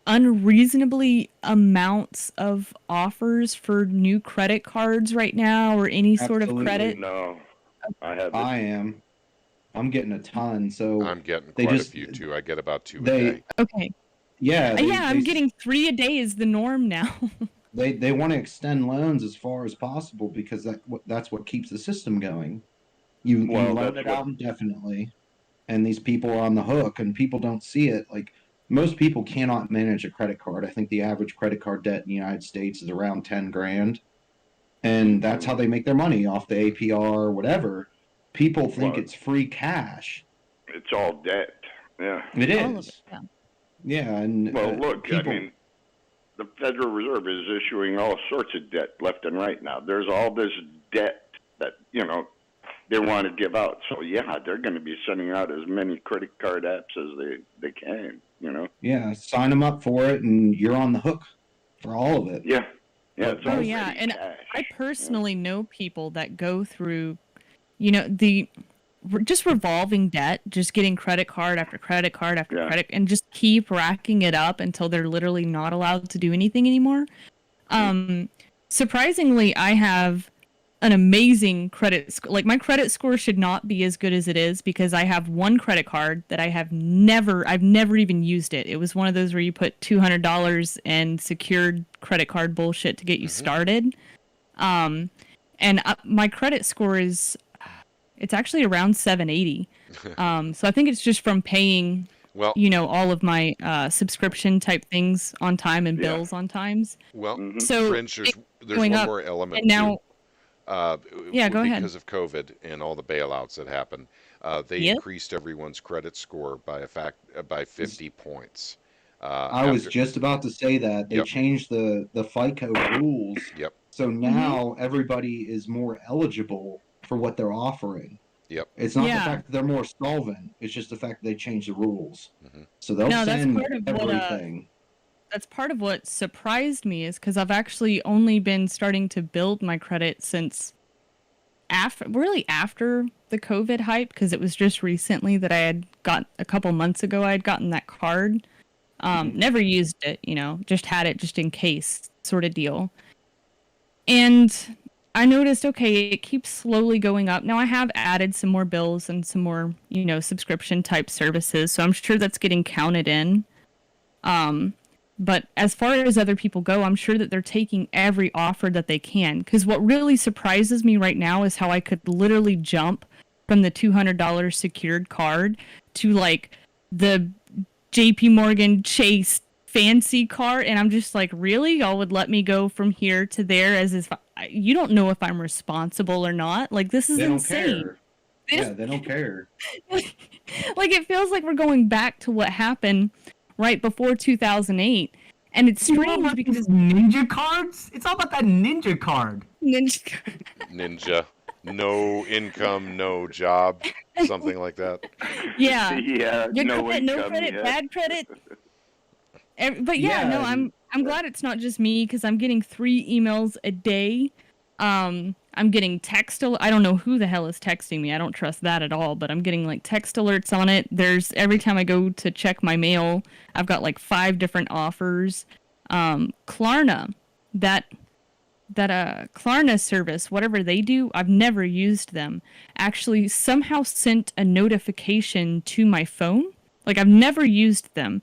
unreasonably amounts of offers for new credit cards right now or any sort of Absolutely. credit? No, I have. I am. I'm getting a ton. So I'm getting they quite just- a few too. I get about 2 a they- day. Okay. yeah, I'm getting 3 a day is the norm now. They want to extend loans as far as possible because that's what keeps the system going. You loan that's it what- out indefinitely, and these people are on the hook, and people don't see it. Like, most people cannot manage a credit card. I think the average credit card debt in the United States is around 10 grand, and that's how they make their money, off the APR or whatever. People think Well, it's free cash. It's all debt. Yeah. It All of is. it, yeah. Yeah, and Well, look, people, I mean, the Federal Reserve is issuing all sorts of debt left and right now. There's all this debt that, they want to give out. So, yeah, they're going to be sending out as many credit card apps as they can, yeah, sign them up for it, and you're on the hook for all of it. Yeah. Yeah, it's Oh, already yeah, and cash. I personally know people that go through, just revolving debt, just getting credit card after credit card after credit, and just keep racking it up until they're literally not allowed to do anything anymore. Surprisingly, I have an amazing credit score. Like, my credit score should not be as good as it is because I have one credit card that I've never even used it. It was one of those where you put $200 and secured credit card bullshit to get you started. And my credit score it's actually around 780. So I think it's just from paying Well, all of my subscription type things on time and bills on times. well, So Fringe, there's going one up, more element and now, too. Uh, yeah, go ahead. because of COVID and all the bailouts that happened, they Yep. increased everyone's credit score by 50 points. I was After, just about to say that they yep, changed the FICO rules, yep, so now everybody is more eligible for what they're offering. yep. It's not the Yeah. fact that they're more solvent; it's just the fact that they changed the rules. Hmm. So they'll No, that's send part of what everything. that's part of what surprised me is because I've actually only been starting to build my credit since after the COVID hype, because it was just recently that I had got a couple months ago I had gotten that card. Never used it, just had it just in case sort of deal. And I noticed, okay, it keeps slowly going up. Now I have added some more bills and some more, subscription type services, so I'm sure that's getting counted in. But as far as other people go, I'm sure that they're taking every offer that they can. Because what really surprises me right now is how I could literally jump from the $200 secured card to like the JP Morgan Chase fancy card. And I'm just like, really? Y'all would let me go from here to there as if you don't know if I'm responsible or not? Like, this is They don't insane. care. Yeah, they don't care. Like, it feels like we're going back to what happened right before 2008, and it's strange because ninja cards. It's all about that ninja card. Ninja, no income, no job, something like that. Yeah, Yeah, good no credit, no income credit, yet. bad credit. But yeah, no, I'm glad it's not just me because I'm getting 3 emails a day. I'm getting text. I don't know who the hell is texting me. I don't trust that at all. But I'm getting like text alerts on it. There's every time I go to check my mail, I've got like 5 different offers. Klarna, that Klarna service, whatever they do, I've never used them. Actually, somehow sent a notification to my phone. Like, I've never used them.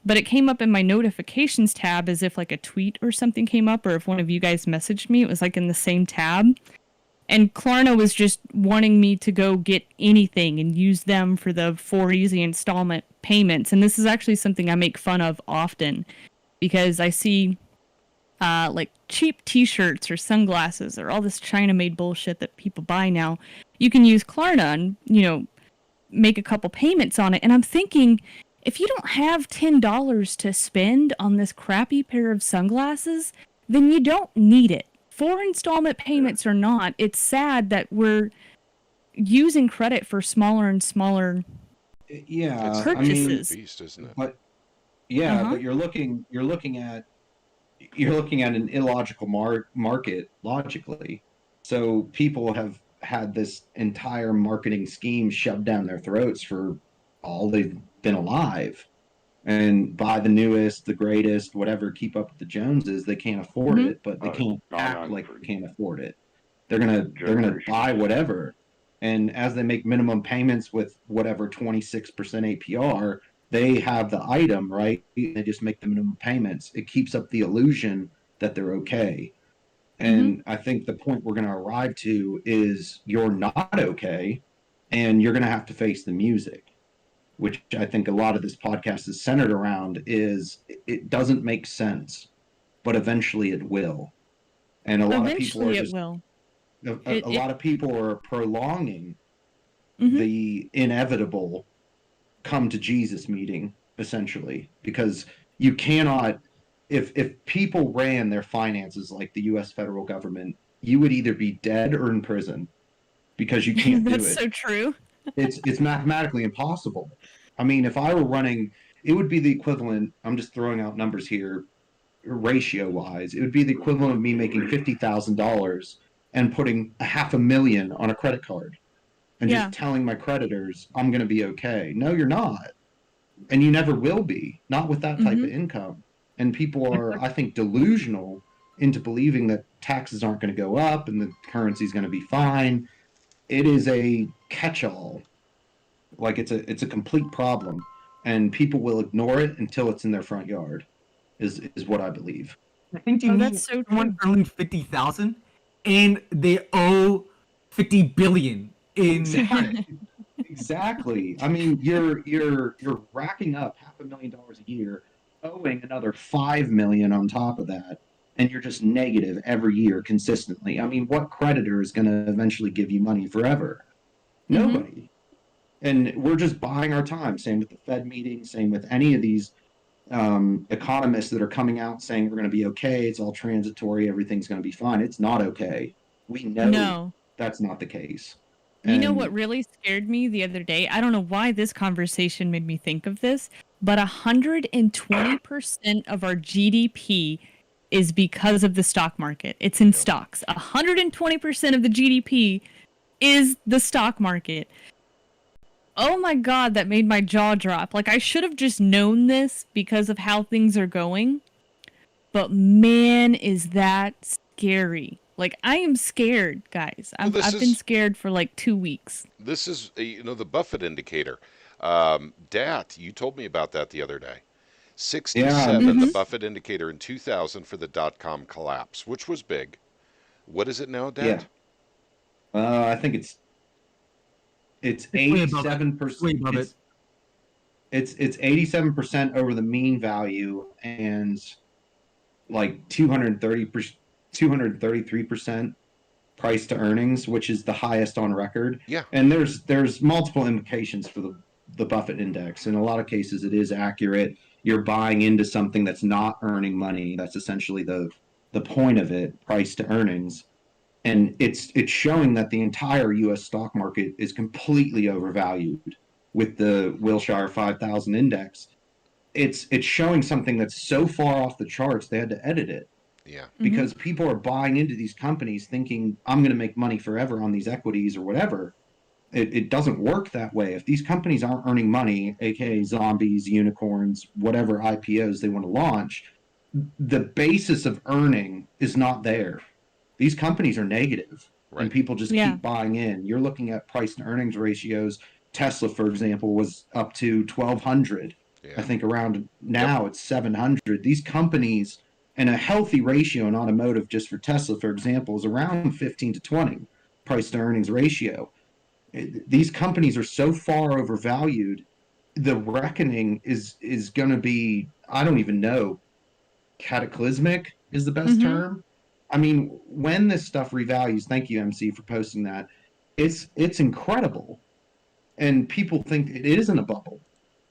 But it came up in my notifications tab as if like a tweet or something came up, or if one of you guys messaged me, it was like in the same tab. And Klarna was just wanting me to go get anything and use them for the 4 easy installment payments. And this is actually something I make fun of often because I see like cheap t-shirts or sunglasses or all this China-made bullshit that people buy now. You can use Klarna and, make a couple payments on it. And I'm thinking, if you don't have $10 to spend on this crappy pair of sunglasses, then you don't need it. 4 installment payments or not, it's sad that we're using credit for smaller and smaller Yeah, purchases. Beast, isn't it? But but you're looking at an illogical market logically. So people have had this entire marketing scheme shoved down their throats for all they've been alive, and buy the newest, the greatest, whatever, keep up with the Joneses. They can't afford it, but they can't act like they can't afford it. They're gonna buy whatever, and as they make minimum payments with whatever 26% APR, they have the item, right? They just make the minimum payments. It keeps up the illusion that they're okay. And I think the point we're going to arrive to is you're not okay, and you're going to have to face the music, which I think a lot of this podcast is centered around. Is it doesn't make sense, but eventually it will. And a lot of people are just, a lot of people are prolonging the inevitable come to Jesus meeting, essentially, because you cannot, if people ran their finances like the US federal government, you would either be dead or in prison, because you can't do it. That's so true. It's mathematically impossible. I mean, if I were running, it would be the equivalent, I'm just throwing out numbers here, ratio wise, it would be the equivalent of me making $50,000 and putting $500,000 on a credit card and just telling my creditors I'm going to be okay. No, you're not. And you never will be, not with that type of income. And people are, I think, delusional into believing that taxes aren't going to go up and the currency is going to be fine. It is a catch-all. Like, it's a complete problem, and people will ignore it until it's in their front yard, is what I believe. I think you need someone earning 50,000 and they owe 50 billion in Exactly. I mean, you're racking up $500,000 a year, owing another 5 million on top of that, and you're just negative every year consistently. I mean, what creditor is going to eventually give you money forever? Nobody. And we're just buying our time. Same with the Fed meeting. Same with any of these economists that are coming out saying we're going to be okay. It's all transitory. Everything's going to be fine. It's not okay. We know that's not the case. You know what really scared me the other day? I don't know why this conversation made me think of this, but 120% of our GDP is because of the stock market. It's in stocks. 120% of the GDP is the stock market. Oh my God, that made my jaw drop. Like, I should have just known this because of how things are going. But man, is that scary. Like, I am scared, guys. I've been scared for like 2 weeks. This is, the Buffett indicator. Dat, you told me about that the other day. 67, the Buffett indicator in 2000 for the dot-com collapse, which was big. What is it now, Dat? Yeah. I think it's 87%. It's 87% over the mean value and like 233% price to earnings, which is the highest on record. Yeah. And there's multiple implications for the Buffett index. In a lot of cases, it is accurate. You're buying into something that's not earning money. That's essentially the point of it, price to earnings. And it's showing that the entire U.S. stock market is completely overvalued with the Wilshire 5000 index. It's showing something that's so far off the charts they had to edit it. Yeah. Because people are buying into these companies thinking, I'm going to make money forever on these equities or whatever. It doesn't work that way. If these companies aren't earning money, aka zombies, unicorns, whatever IPOs they want to launch, the basis of earning is not there. These companies are negative, and people just keep buying in. You're looking at price to earnings ratios. Tesla, for example, was up to 1,200. I think around now it's 700. These companies, and a healthy ratio in automotive, just for Tesla, for example, is around 15 to 20 price to earnings ratio. These companies are so far overvalued. The reckoning is going to be, I don't even know, cataclysmic is the best term. I mean, when this stuff revalues, thank you, MC, for posting that, it's incredible. And people think it isn't a bubble.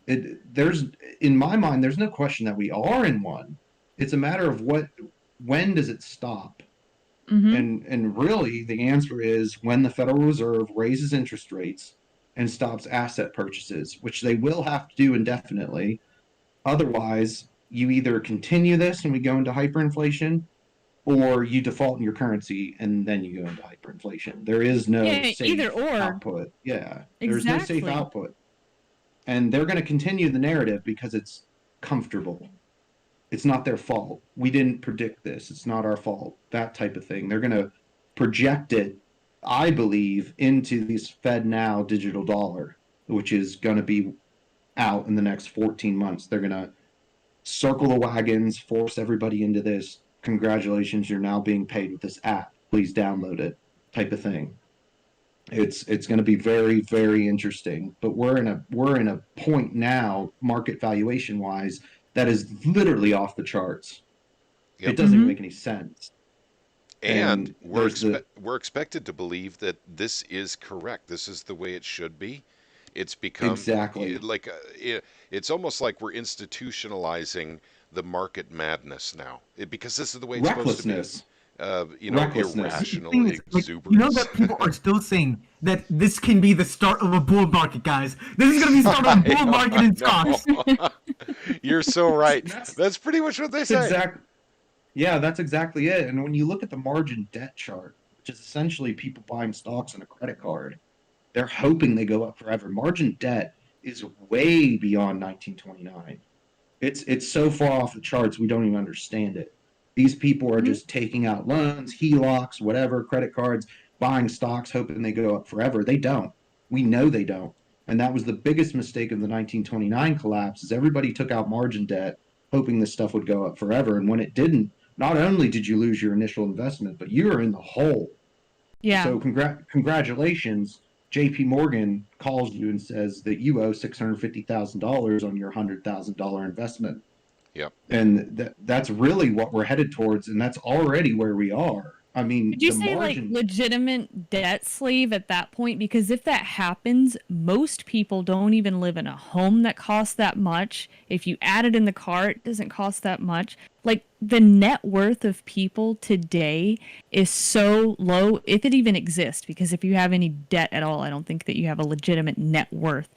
In my mind, there's no question that we are in one. It's a matter of when does it stop? And really, the answer is when the Federal Reserve raises interest rates and stops asset purchases, which they will have to do indefinitely. Otherwise, you either continue this and we go into hyperinflation, or you default in your currency and then you go into hyperinflation. There is no safe either or output. Yeah, exactly. There's no safe output. And they're going to continue the narrative because it's comfortable. It's not their fault. We didn't predict this. It's not our fault. That type of thing. They're going to project it, I believe, into this Fed Now digital dollar, which is going to be out in the next 14 months. They're going to circle the wagons, force everybody into this. Congratulations, you're now being paid with this app. Please download it, type of thing. It's going to be very, very interesting. But we're in a point now, market valuation wise, that is literally off the charts. Yep. It doesn't make any sense. And we're expected to believe that this is correct. This is the way it should be. It's become like it's almost like we're institutionalizing the market madness now, because this is the way it's supposed to be. Irrational exuberance. You know that people are still saying that this can be the start of a bull market, guys. This is going to be the start of a bull market in stocks. You're so right. That's pretty much what they say. Yeah, that's exactly it. And when you look at the margin debt chart, which is essentially people buying stocks on a credit card, they're hoping they go up forever. Margin debt is way beyond 1929. It's so far off the charts, we don't even understand it. These people are just taking out loans, HELOCs, whatever, credit cards, buying stocks, hoping they go up forever. They don't. We know they don't. And that was the biggest mistake of the 1929 collapse, is everybody took out margin debt, hoping this stuff would go up forever. And when it didn't, not only did you lose your initial investment, but you were in the hole. Yeah. So congratulations. JP Morgan calls you and says that you owe $650,000 on your $100,000 investment. Yep. And that's really what we're headed towards, and that's already where we are. I mean, Did you the say margin... like legitimate debt slave at that point? Because if that happens, most people don't even live in a home that costs that much. If you add it in the car, it doesn't cost that much. Like the net worth of people today is so low, if it even exists, because if you have any debt at all, I don't think that you have a legitimate net worth.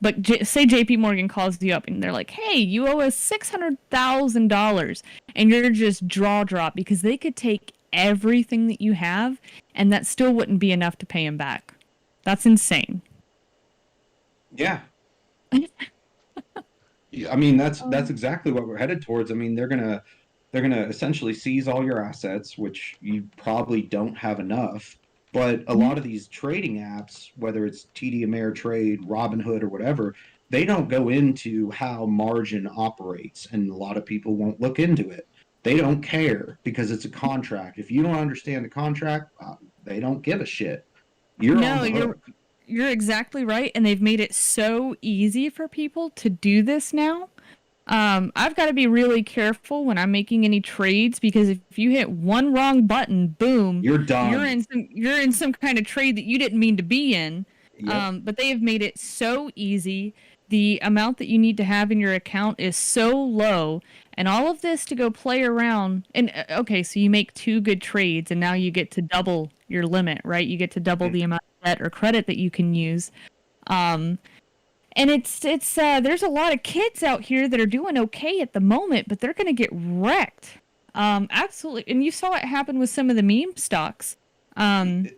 But say JP Morgan calls you up and they're like, hey, you owe us $600,000. And you're just drop because they could take everything that you have and that still wouldn't be enough to pay him back. That's insane. Yeah. I mean, that's exactly what we're headed towards. I mean, they're gonna essentially seize all your assets, which you probably don't have enough. But a lot of these trading apps, whether it's TD Ameritrade, Robinhood, or whatever, they don't go into how margin operates, and a lot of people won't look into it. They don't care because it's a contract. If you don't understand the contract, they don't give a shit. You're on the hook. You're exactly right, and they've made it so easy for people to do this now. I've got to be really careful when I'm making any trades because if you hit one wrong button, boom, you're done. You're in some kind of trade that you didn't mean to be in. Yep. But they have made it so easy. The amount that you need to have in your account is so low, and all of this to go play around. And okay, so you make 2 good trades, and now you get to double your limit, right? You get to double the amount of debt or credit that you can use. And it's there's a lot of kids out here that are doing okay at the moment, but they're going to get wrecked. Absolutely. And you saw it happen with some of the meme stocks. I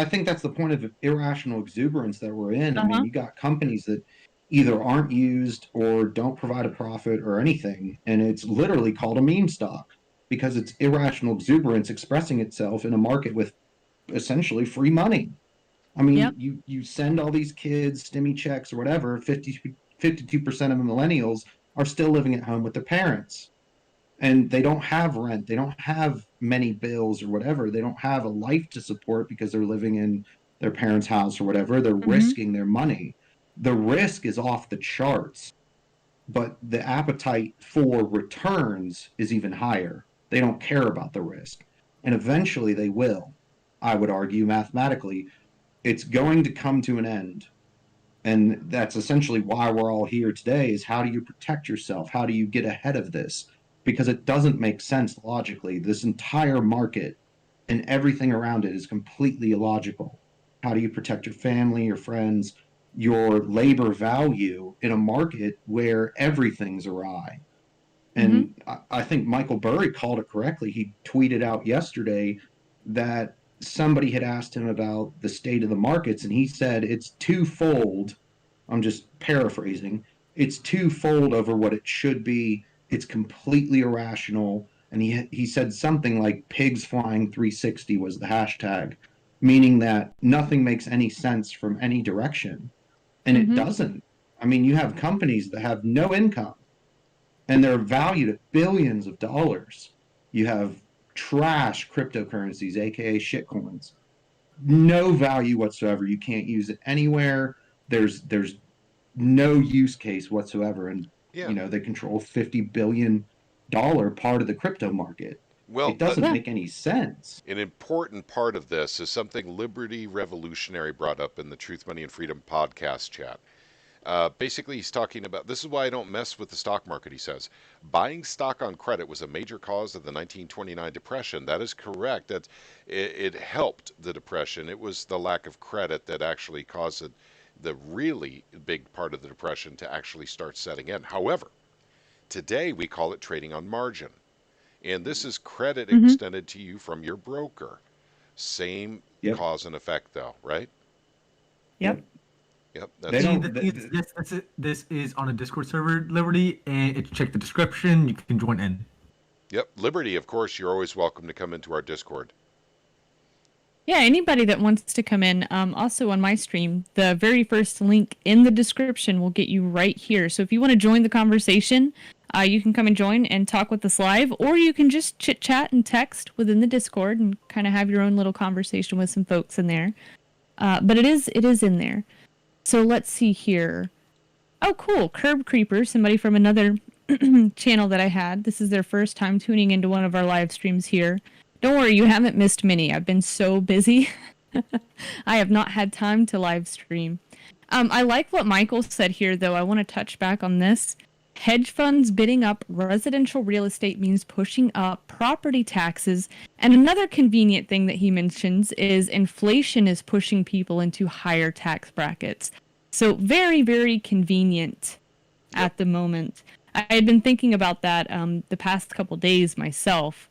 think that's the point of irrational exuberance that we're in. I mean, you got companies that either aren't used or don't provide a profit or anything, and it's literally called a meme stock because it's irrational exuberance expressing itself in a market with essentially free money. I mean, you send all these kids stimmy checks or whatever, 52% of millennials are still living at home with their parents. And they don't have rent. They don't have many bills or whatever. They don't have a life to support because they're living in their parents' house or whatever. They're risking their money. The risk is off the charts, but the appetite for returns is even higher. They don't care about the risk. And eventually they will, I would argue, mathematically. It's going to come to an end. And that's essentially why we're all here today is how do you protect yourself? How do you get ahead of this? Because it doesn't make sense logically. This entire market and everything around it is completely illogical. How do you protect your family, your friends, your labor value in a market where everything's awry? And I think Michael Burry called it correctly. He tweeted out yesterday that somebody had asked him about the state of the markets, and he said it's twofold. I'm just paraphrasing. It's twofold over what it should be. It's completely irrational. And he said something like pigs flying 360 was the hashtag, meaning that nothing makes any sense from any direction. And it doesn't. I mean, you have companies that have no income, and they're valued at billions of dollars. You have trash cryptocurrencies, aka shitcoins. No value whatsoever. You can't use it anywhere. There's no use case whatsoever. And they control $50 billion part of the crypto market. Well, it doesn't make any sense. An important part of this is something Liberty Revolutionary brought up in the Truth, Money, and Freedom podcast chat. Basically, he's talking about, this is why I don't mess with the stock market, he says. Buying stock on credit was a major cause of the 1929 Depression. That is correct. It helped the Depression. It was the lack of credit that actually caused the really big part of the Depression to actually start setting in. However, today we call it trading on margin. And this is credit extended to you from your broker. Same cause and effect, though, right? Yep. Yep. This is on a Discord server, Liberty, and check the description. You can join in. Yep. Liberty, of course, you're always welcome to come into our Discord. Yeah, anybody that wants to come in, also on my stream, the very first link in the description will get you right here. So if you want to join the conversation, You can come and join and talk with us live, or you can just chit chat and text within the Discord and kind of have your own little conversation with some folks in there. But it is in there. So let's see here. Oh, cool. Curb Creeper, somebody from another channel that I had. This is their first time tuning into one of our live streams here. Don't worry, you haven't missed many. I've been so busy. I have not had time to live stream. I like what Michael said here, though. I want to touch back on this. Hedge funds bidding up residential real estate means pushing up property taxes. And another convenient thing that he mentions is inflation is pushing people into higher tax brackets. So very, very convenient at the moment. I had been thinking about that the past couple days myself.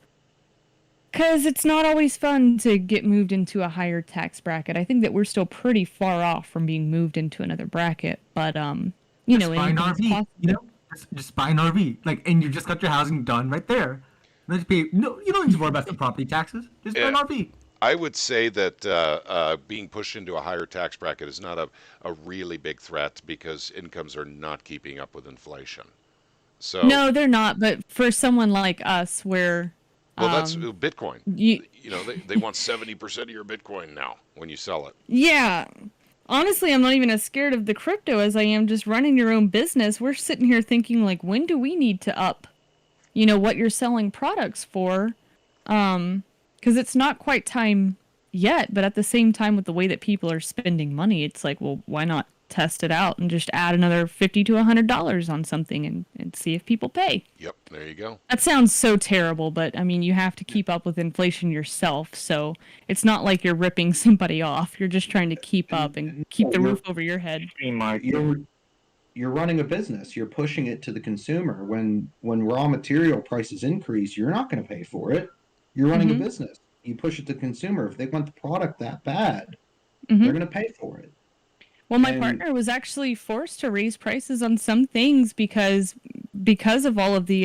Because it's not always fun to get moved into a higher tax bracket. I think that we're still pretty far off from being moved into another bracket. But, you know, buy an RV, just buy an RV. Like, and you just got your housing done right there. Let's pay. No, you don't need to worry about the property taxes. Just buy an RV. I would say that being pushed into a higher tax bracket is not a really big threat because incomes are not keeping up with inflation. So no, they're not. But for someone like us, where well, that's Bitcoin. You know, they want 70% of your Bitcoin now when you sell it. Yeah. Honestly, I'm not even as scared of the crypto as I am just running your own business. We're sitting here thinking, like, when do we need to up, you know, what you're selling products for? Because it's not quite time yet, but at the same time, with the way that people are spending money, it's like, well, why not test it out and just add another $50 to $100 on something and see if people pay? Yep, there you go. That sounds so terrible, but I mean, you have to keep up with inflation yourself, so it's not like you're ripping somebody off. You're just trying to keep up and keep the roof over your head. You're running a business. You're pushing it to the consumer. When raw material prices increase, you're not going to pay for it. You're running a business. You push it to the consumer. If they want the product that bad, they're going to pay for it. Well, my partner was actually forced to raise prices on some things because of all of the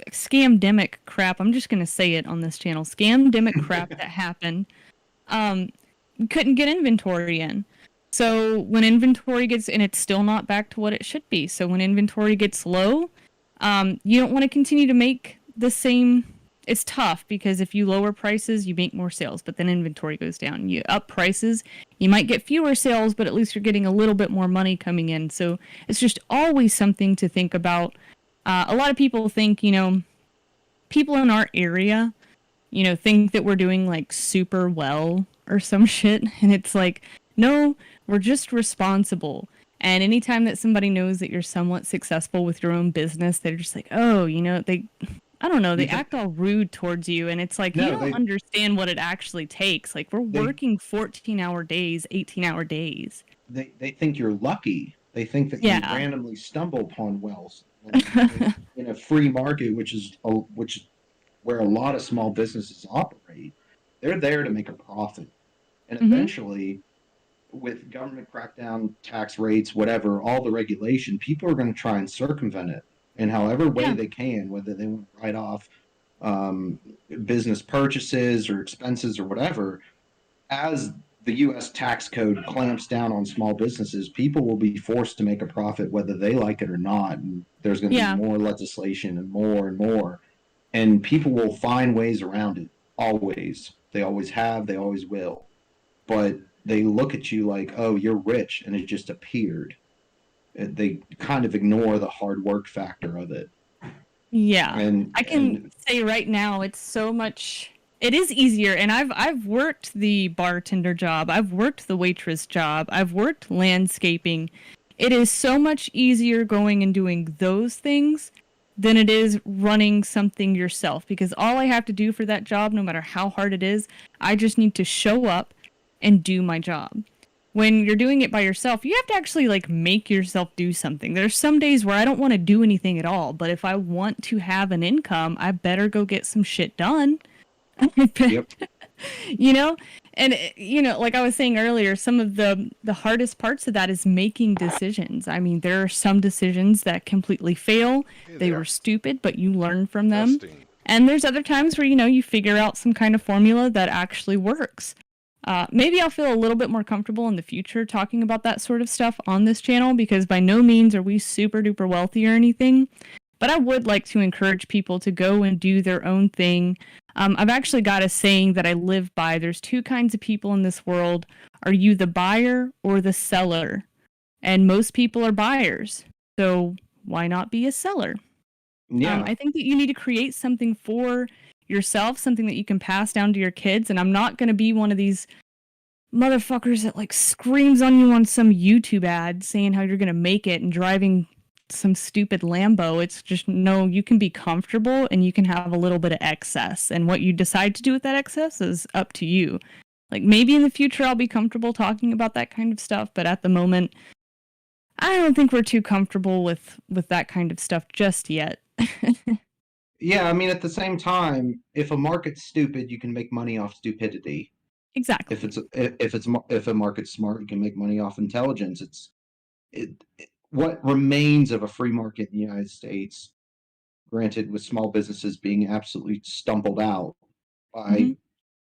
scamdemic crap. I'm just going to say it on this channel. Scamdemic crap that happened. Couldn't get inventory in. So when inventory gets, and it's still not back to what it should be. So when inventory gets low, you don't want to continue to make the same. It's tough because if you lower prices, you make more sales, but then inventory goes down. You up prices, you might get fewer sales, but at least you're getting a little bit more money coming in. So it's just always something to think about. A lot of people think, you know, people in our area, you know, think that we're doing like super well or some shit. And it's like, no, we're just responsible. And anytime that somebody knows that you're somewhat successful with your own business, they're just like, oh, you know, I don't know, they act all rude towards you, and it's like, you don't understand what it actually takes. Like, we're working 14-hour days, 18-hour days. They think you're lucky. They think that you randomly stumble upon wealth in a free market, which is where a lot of small businesses operate. They're there to make a profit. And eventually, with government crackdown, tax rates, whatever, all the regulation, people are going to try and circumvent it in however way they can, whether they want to write off business purchases or expenses or whatever. As the U.S. tax code clamps down on small businesses, people will be forced to make a profit whether they like it or not. And there's going to be more legislation and more. And people will find ways around it, always. They always have, they always will. But they look at you like, oh, you're rich, and it just appeared. They kind of ignore the hard work factor of it. Yeah, I can say right now it's so much. It is easier, and I've worked the bartender job, I've worked the waitress job, I've worked landscaping. It is so much easier going and doing those things than it is running something yourself, because all I have to do for that job, no matter how hard it is, I just need to show up and do my job. When you're doing it by yourself, you have to actually like make yourself do something. There's some days where I don't want to do anything at all, but if I want to have an income, I better go get some shit done. You know? And, you know, like I was saying earlier, some of the hardest parts of that is making decisions. I mean, there are some decisions that completely fail. They were stupid, but you learn from them. And there's other times where, you know, you figure out some kind of formula that actually works. Maybe I'll feel a little bit more comfortable in the future talking about that sort of stuff on this channel, because by no means are we super duper wealthy or anything. But I would like to encourage people to go and do their own thing. I've actually got a saying that I live by. There's two kinds of people in this world. Are you the buyer or the seller? And most people are buyers. So why not be a seller? Yeah. I think that you need to create something for yourself, something that you can pass down to your kids. And I'm not going to be one of these motherfuckers that like screams on you on some YouTube ad saying how you're going to make it and driving some stupid Lambo. It's just, no, you can be comfortable and you can have a little bit of excess. And what you decide to do with that excess is up to you. Like maybe in the future I'll be comfortable talking about that kind of stuff, but at the moment I don't think we're too comfortable with that kind of stuff just yet. Yeah, I mean, at the same time, if a market's stupid, you can make money off stupidity. Exactly. If a market's smart, you can make money off intelligence. What remains of a free market in the United States, granted with small businesses being absolutely stumbled out by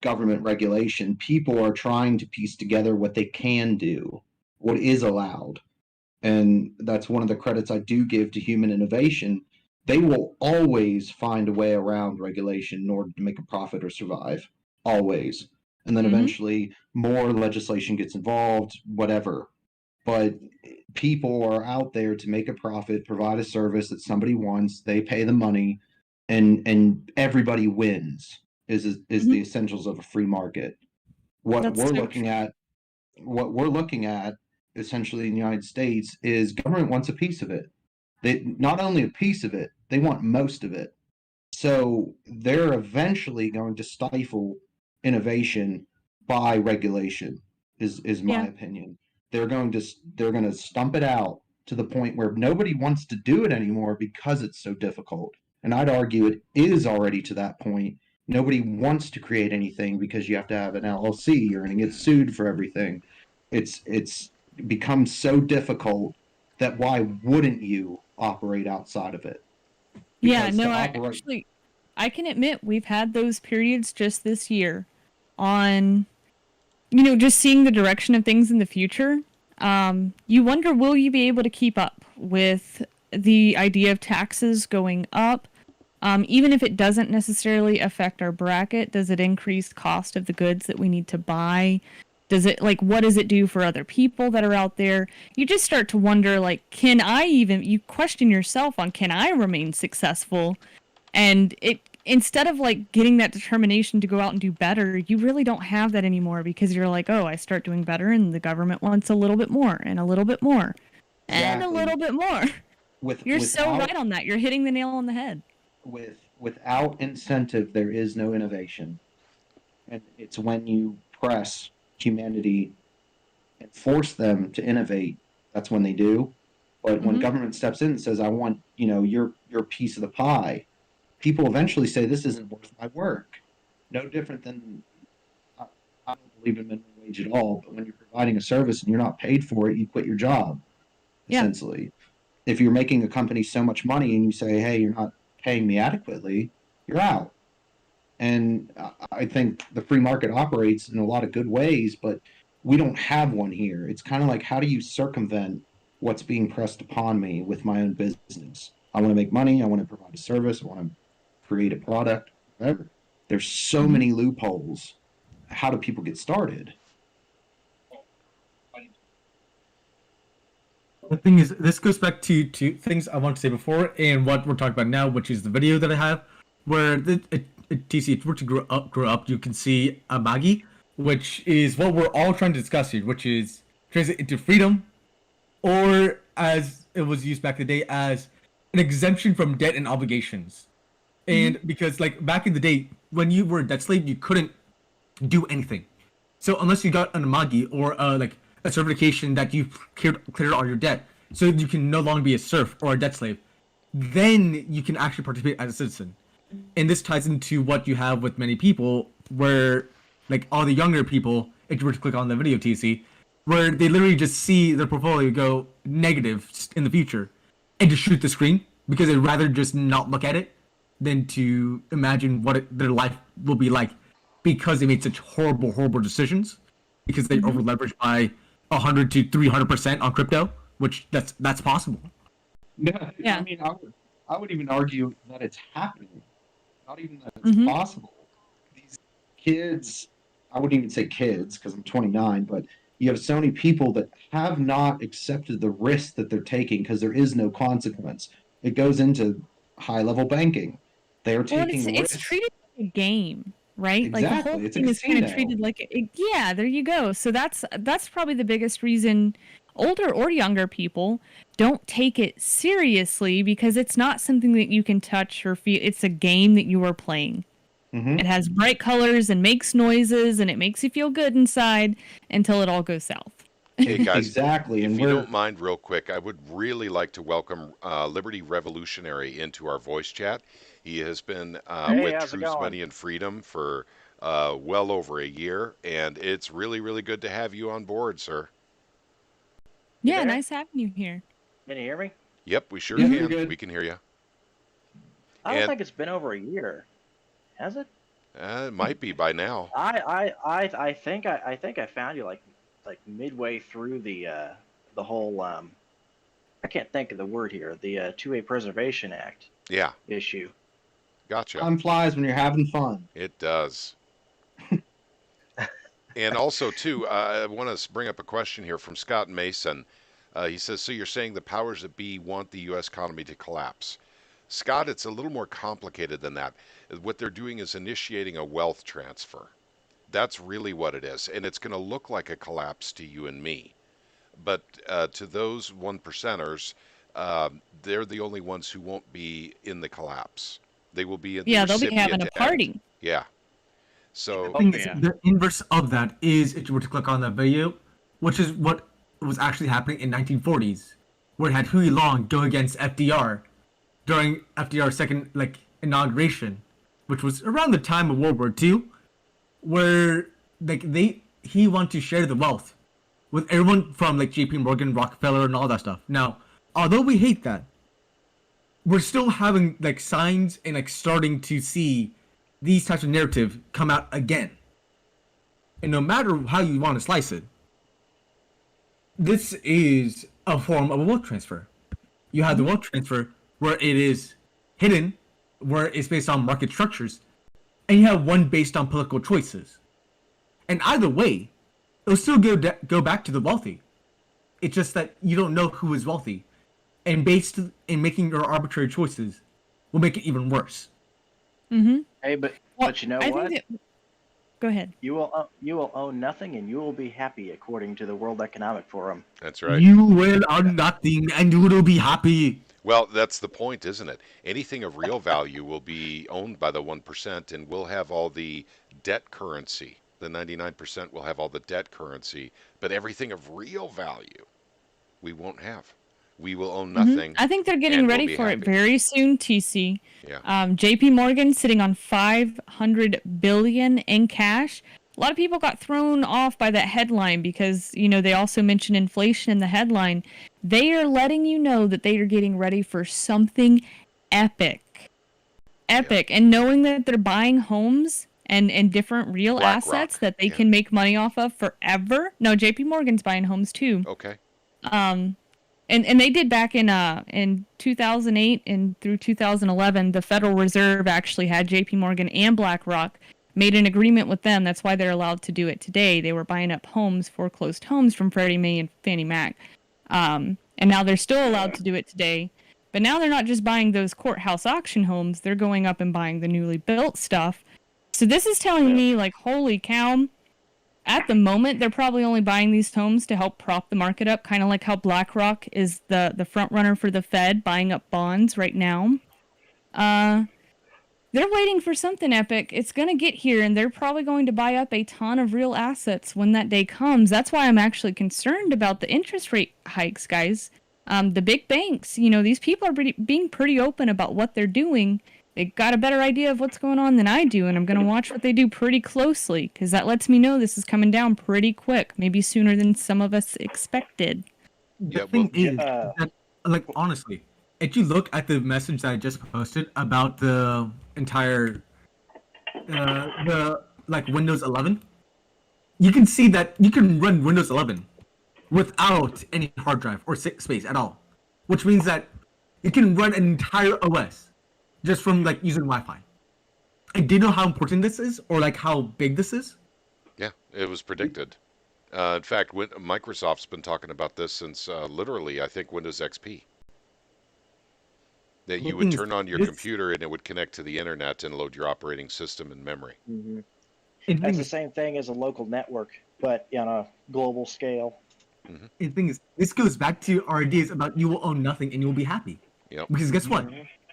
government regulation, people are trying to piece together what they can do, what is allowed. And that's one of the credits I do give to human innovation. They will always find a way around regulation in order to make a profit or survive. Always. And then eventually more legislation gets involved, whatever. But people are out there to make a profit, provide a service that somebody wants, they pay the money, and everybody wins is the essentials of a free market. What we're looking at essentially in the United States is government wants a piece of it. They not only a piece of it, they want most of it. So they're eventually going to stifle innovation by regulation is my opinion. They're going to stump it out to the point where nobody wants to do it anymore because it's so difficult. And I'd argue it is already to that point. Nobody wants to create anything because you have to have an LLC. You're going to get sued for everything. It's become so difficult that why wouldn't you operate outside of it? Yeah, no, I can admit we've had those periods just this year on, just seeing the direction of things in the future. You wonder, will you be able to keep up with the idea of taxes going up? Even if it doesn't necessarily affect our bracket, does it increase cost of the goods that we need to buy? Does it, what does it do for other people that are out there? You just start to wonder, you question yourself on, can I remain successful? And instead of getting that determination to go out and do better, you really don't have that anymore because you're like, oh, I start doing better and the government wants a little bit more and a little bit more and a little bit more. You're so right on that. You're hitting the nail on the head. Without incentive, there is no innovation. And it's when you press humanity and force them to innovate, that's when they do. But when government steps in and says, I want, your piece of the pie, people eventually say, this isn't worth my work. No different than, I don't believe in minimum wage at all, but when you're providing a service and you're not paid for it, you quit your job, essentially. If you're making a company so much money and you say, hey, you're not paying me adequately, you're out. And I think the free market operates in a lot of good ways, but we don't have one here. It's kind of like, how do you circumvent what's being pressed upon me with my own business? I want to make money. I want to provide a service. I want to create a product, whatever. There's so many loopholes. How do people get started? The thing is, this goes back to things I wanted to say before and what we're talking about now, which is the video that I have, where TC, if you were to grow up, you can see a Magi, which is what we're all trying to discuss here, which is translate into freedom, or as it was used back in the day, as an exemption from debt and obligations. And because back in the day, when you were a debt slave, you couldn't do anything. So unless you got an Amagi or a certification that you cleared all your debt, so you can no longer be a serf or a debt slave, then you can actually participate as a citizen. And this ties into what you have with many people, where all the younger people, if you were to click on the video, TC, where they literally just see their portfolio go negative in the future and just shoot the screen because they'd rather just not look at it than to imagine what their life will be like because they made such horrible decisions because they over leveraged by 100 to 300% on crypto, which that's possible. Yeah. I mean, I would even argue that it's happening, not even that it's possible. These kids, I wouldn't even say kids because I'm 29, but you have so many people that have not accepted the risk that they're taking because there is no consequence. It goes into high-level banking. They're taking it's risks. treated like a game, right? Exactly. Like the whole It's a thing is kind of casino. treated like yeah, there you go. So that's probably the biggest reason older or younger people don't take it seriously, because it's not something that you can touch or feel. It's a game that you are playing. It has bright colors and makes noises and it makes you feel good inside until it all goes south. Hey guys, Exactly. if And you we're don't mind, real quick, I would really like to welcome Liberty Revolutionary into our voice chat. He has been Hey, with how's it Truth, going? Money, and Freedom for well over a year, and it's really, really good to have you on board, sir. You Yeah, there? nice having you here. Can you hear me? Yep, we sure Yeah, can. you're good. We can hear you. I don't And think it's been over a year. Has it? it might be by now. I think I found you like midway through the whole I can't think of the word here, the Two-Way Preservation Act Yeah, issue. gotcha. time flies when you're having fun. It does. And also, too, I want to bring up a question here from Scott Mason. He says, so you're saying the powers that be want the U.S. economy to collapse. Scott, it's a little more complicated than that. What they're doing is initiating a wealth transfer. That's really what it is. And it's going to look like a collapse to you and me. But to those one percenters, they're the only ones who won't be in the collapse. They will be in the Yeah, they'll be having a recipient end. party. Yeah. So, Thing is, yeah. the inverse of that is if you were to click on that video, which is what was actually happening in 1940s, where it had Huey Long go against FDR during FDR's second inauguration, which was around the time of World War II, where he wanted to share the wealth with everyone from J.P. Morgan, Rockefeller, and all that stuff. Now, although we hate that, we're still having signs and starting to see these types of narrative come out again. And no matter how you want to slice it, this is a form of a wealth transfer. You have the wealth transfer where it is hidden, where it's based on market structures, and you have one based on political choices. And either way, it'll still go back to the wealthy. It's just that you don't know who is wealthy, and based in making your arbitrary choices will make it even worse. Hey, but you know what? Go ahead. You will own nothing and you will be happy according to the World Economic Forum. that's right. You will own nothing and you will be happy. Well, that's the point, isn't it? Anything of real value will be owned by the 1%, and we'll have all the debt currency. The 99% will have all the debt currency, but everything of real value we won't have. We will own nothing. I think they're getting and we'll ready be for it happy. very soon, TC. Yeah. JP Morgan sitting on $500 billion in cash. A lot of people got thrown off by that headline because, they also mentioned inflation in the headline. They are letting you know that they are getting ready for something epic. Epic. And knowing that they're buying homes and different real assets that they can make money off of forever. No, JP Morgan's buying homes too. Okay. And they did back in 2008 and through 2011, the Federal Reserve actually had JP Morgan and BlackRock made an agreement with them. That's why they're allowed to do it today. They were buying up homes, foreclosed homes from Freddie Mae and Fannie Mac. And now they're still allowed to do it today. But now they're not just buying those courthouse auction homes. They're going up and buying the newly built stuff. So this is telling me, holy cow, at the moment, they're probably only buying these homes to help prop the market up, kind of like how BlackRock is the front runner for the Fed, buying up bonds right now. They're waiting for something epic. It's going to get here, and they're probably going to buy up a ton of real assets when that day comes. That's why I'm actually concerned about the interest rate hikes, guys. The big banks, these people are being pretty open about what they're doing. They got a better idea of what's going on than I do, and I'm going to watch what they do pretty closely, because that lets me know this is coming down pretty quick, maybe sooner than some of us expected. Yeah, The thing is yeah. that, honestly, if you look at the message that I just posted about the entire, Windows 11, you can see that you can run Windows 11 without any hard drive or space at all, which means that it can run an entire OS just from like using Wi-Fi. And do you know how important this is, or like how big this is? Yeah, it was predicted. In fact, Microsoft's been talking about this since literally, I think, Windows XP. That you would turn on your computer and it would connect to the internet and load your operating system and memory. Mm-hmm. That's the same thing as a local network, but on a global scale. Mm-hmm. The thing is, this goes back to our ideas about you will own nothing and you'll be happy. Yep. Because guess what?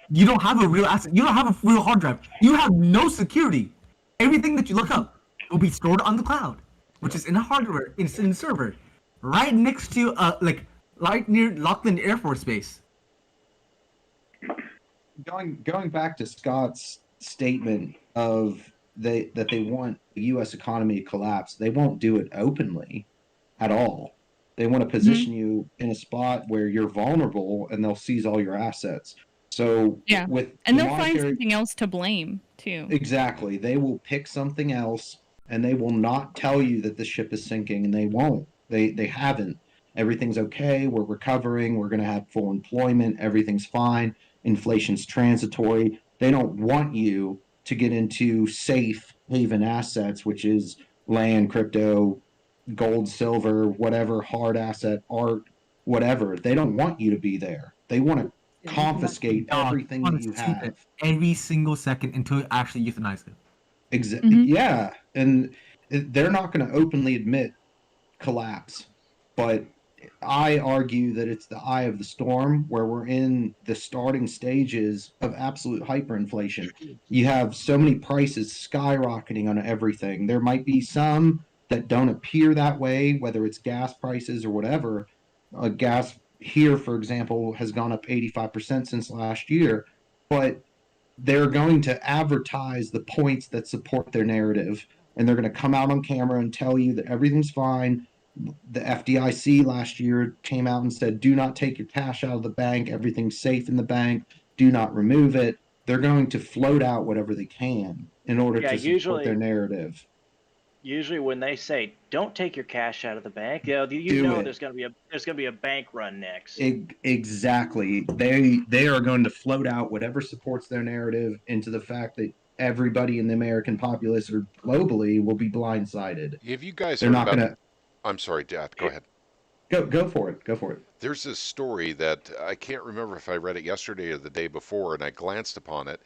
You don't have a real asset. You don't have a real hard drive. You have no security. Everything that you look up will be stored on the cloud, which is in a hardware, in a server, right next to, right near Laughlin Air Force Base. Going back to Scott's statement of that they want the U.S. economy to collapse, they won't do it openly at all. They want to position you in a spot where you're vulnerable, and they'll seize all your assets. So yeah, and they'll find something else to blame too. Exactly, they will pick something else, and they will not tell you that the ship is sinking, and they won't. They haven't. Everything's okay. We're recovering. We're going to have full employment. Everything's fine. Inflation's transitory. They don't want you to get into safe haven assets, which is land, crypto, gold, silver, whatever, hard asset, art, whatever. They don't want you to be there. They want to confiscate everything that you have. Every single second until you actually euthanize it. Exactly. Yeah. And they're not going to openly admit collapse, but I argue that it's the eye of the storm where we're in the starting stages of absolute hyperinflation. You have so many prices skyrocketing on everything. There might be some that don't appear that way, whether it's gas prices or whatever. Gas here, for example, has gone up 85% since last year, but they're going to advertise the points that support their narrative, and they're going to come out on camera and tell you that everything's fine. The FDIC last year came out and said, do not take your cash out of the bank. Everything's safe in the bank. Do not remove it. They're going to float out whatever they can in order to support their narrative. Usually when they say, don't take your cash out of the bank, there's going to be a bank run next. Exactly. They are going to float out whatever supports their narrative into the fact that everybody in the American populace or globally will be blindsided. Have you guys They're heard not about... going to... I'm sorry, Dad. Go ahead. Go for it. Go for it. There's this story that I can't remember if I read it yesterday or the day before, and I glanced upon it.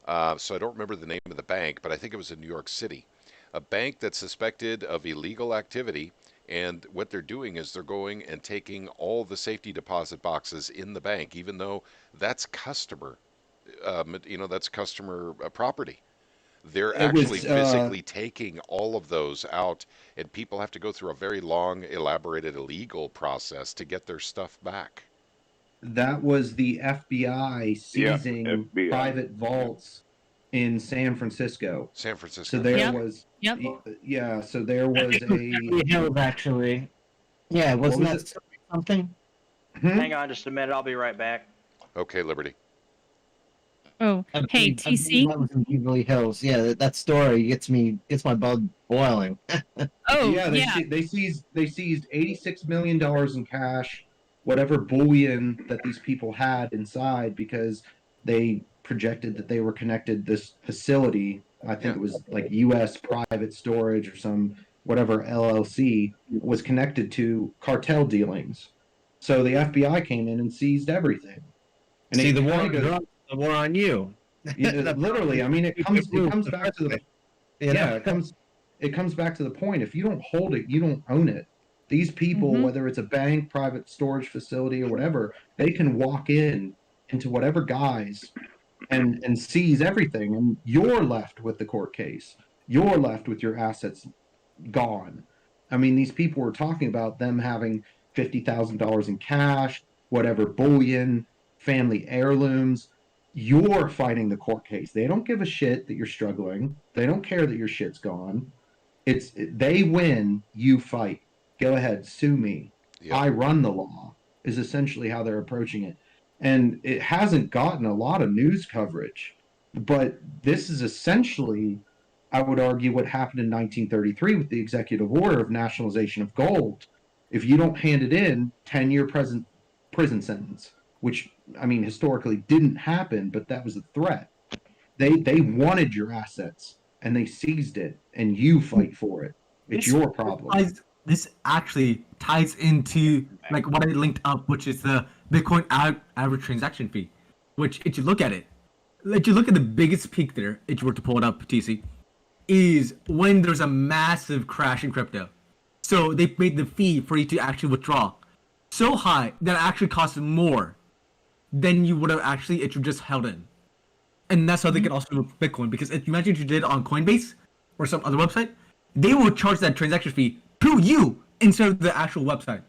So I don't remember the name of the bank, but I think it was in New York City. A bank that's suspected of illegal activity, and what they're doing is they're going and taking all the safety deposit boxes in the bank, even though that's customer, that's customer property. They're actually physically taking all of those out, and people have to go through a very long, elaborated legal process to get their stuff back. That was the FBI seizing private vaults in San Francisco. So there was... Yeah, so there was Beverly Hills, actually. Yeah, wasn't that something? Hang on just a minute. I'll be right back. Okay, Liberty. Oh, hey, TC. That was in Beverly Hills. Yeah, that story gets my blood boiling. They seized $86 million in cash, whatever bullion that these people had inside, because they projected that they were connected this facility. I think it was like U.S. private storage or some whatever LLC was connected to cartel dealings. So the FBI came in and seized everything. And see, the war on you. Literally, I mean, it comes back to the it comes back to the point. If you don't hold it, you don't own it. These people, whether it's a bank, private storage facility, or whatever, they can walk into whatever guise and seize everything, and you're left with the court case. You're left with your assets gone. I mean, these people were talking about them having $50,000 in cash, whatever bullion, family heirlooms. You're fighting the court case. They don't give a shit that you're struggling. They don't care that your shit's gone. They win, you fight. Go ahead, sue me. Yep. I run the law, is essentially how they're approaching it. And it hasn't gotten a lot of news coverage. But this is essentially, I would argue, what happened in 1933 with the executive order of nationalization of gold. If you don't hand it in, 10-year prison sentence. which I mean historically didn't happen, but that was a threat. They wanted your assets and they seized it, and you fight for it. It's your problem. This actually ties into like what I linked up, which is the Bitcoin average transaction fee. Which, if you look at it, if you look at the biggest peak there, if you were to pull it up, TC, is when there's a massive crash in crypto. So they made the fee for you to actually withdraw so high that it actually costs more than you would have actually if you just held in. And that's how they can also do with Bitcoin. Because if you imagine if you did it on Coinbase or some other website, they will charge that transaction fee to you instead of the actual website.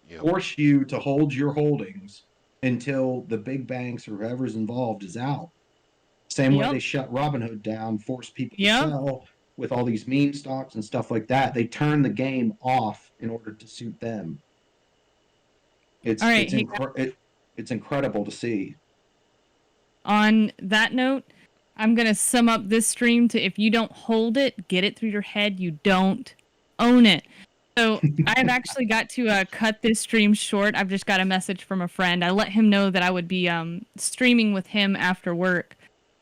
Yep. Force you to hold your holdings until the big banks or whoever's involved is out. Same way they shut Robinhood down, force people to sell with all these meme stocks and stuff like that. They turn the game off in order to suit them. It's incredible to see. On that note, I'm going to sum up this stream to if you don't hold it, get it through your head, you don't own it. So I've actually got to cut this stream short. I've just got a message from a friend. I let him know that I would be streaming with him after work.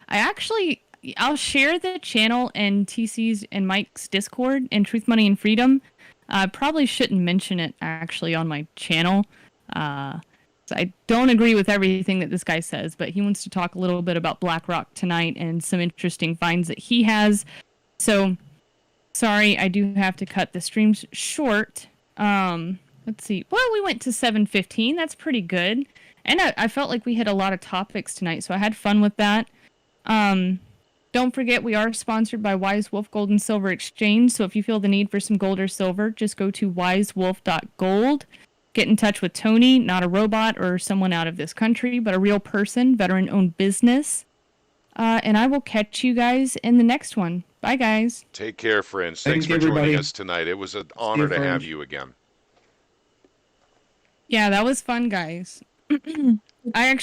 I'll share the channel and TC's and Mike's Discord in Truth, Money, and Freedom. I probably shouldn't mention it actually on my channel. So I don't agree with everything that this guy says, but he wants to talk a little bit about BlackRock tonight and some interesting finds that he has. So, sorry, I do have to cut the streams short. Let's see. Well, we went to 7:15. That's pretty good. And I felt like we hit a lot of topics tonight, so I had fun with that. Don't forget, we are sponsored by Wise Wolf Gold and Silver Exchange. So if you feel the need for some gold or silver, just go to wisewolf.gold. Get in touch with Tony, not a robot or someone out of this country, but a real person, veteran-owned business. And I will catch you guys in the next one. Bye, guys. Take care, friends. Thanks for joining us tonight. It was an honor to have you again. Yeah, that was fun, guys. I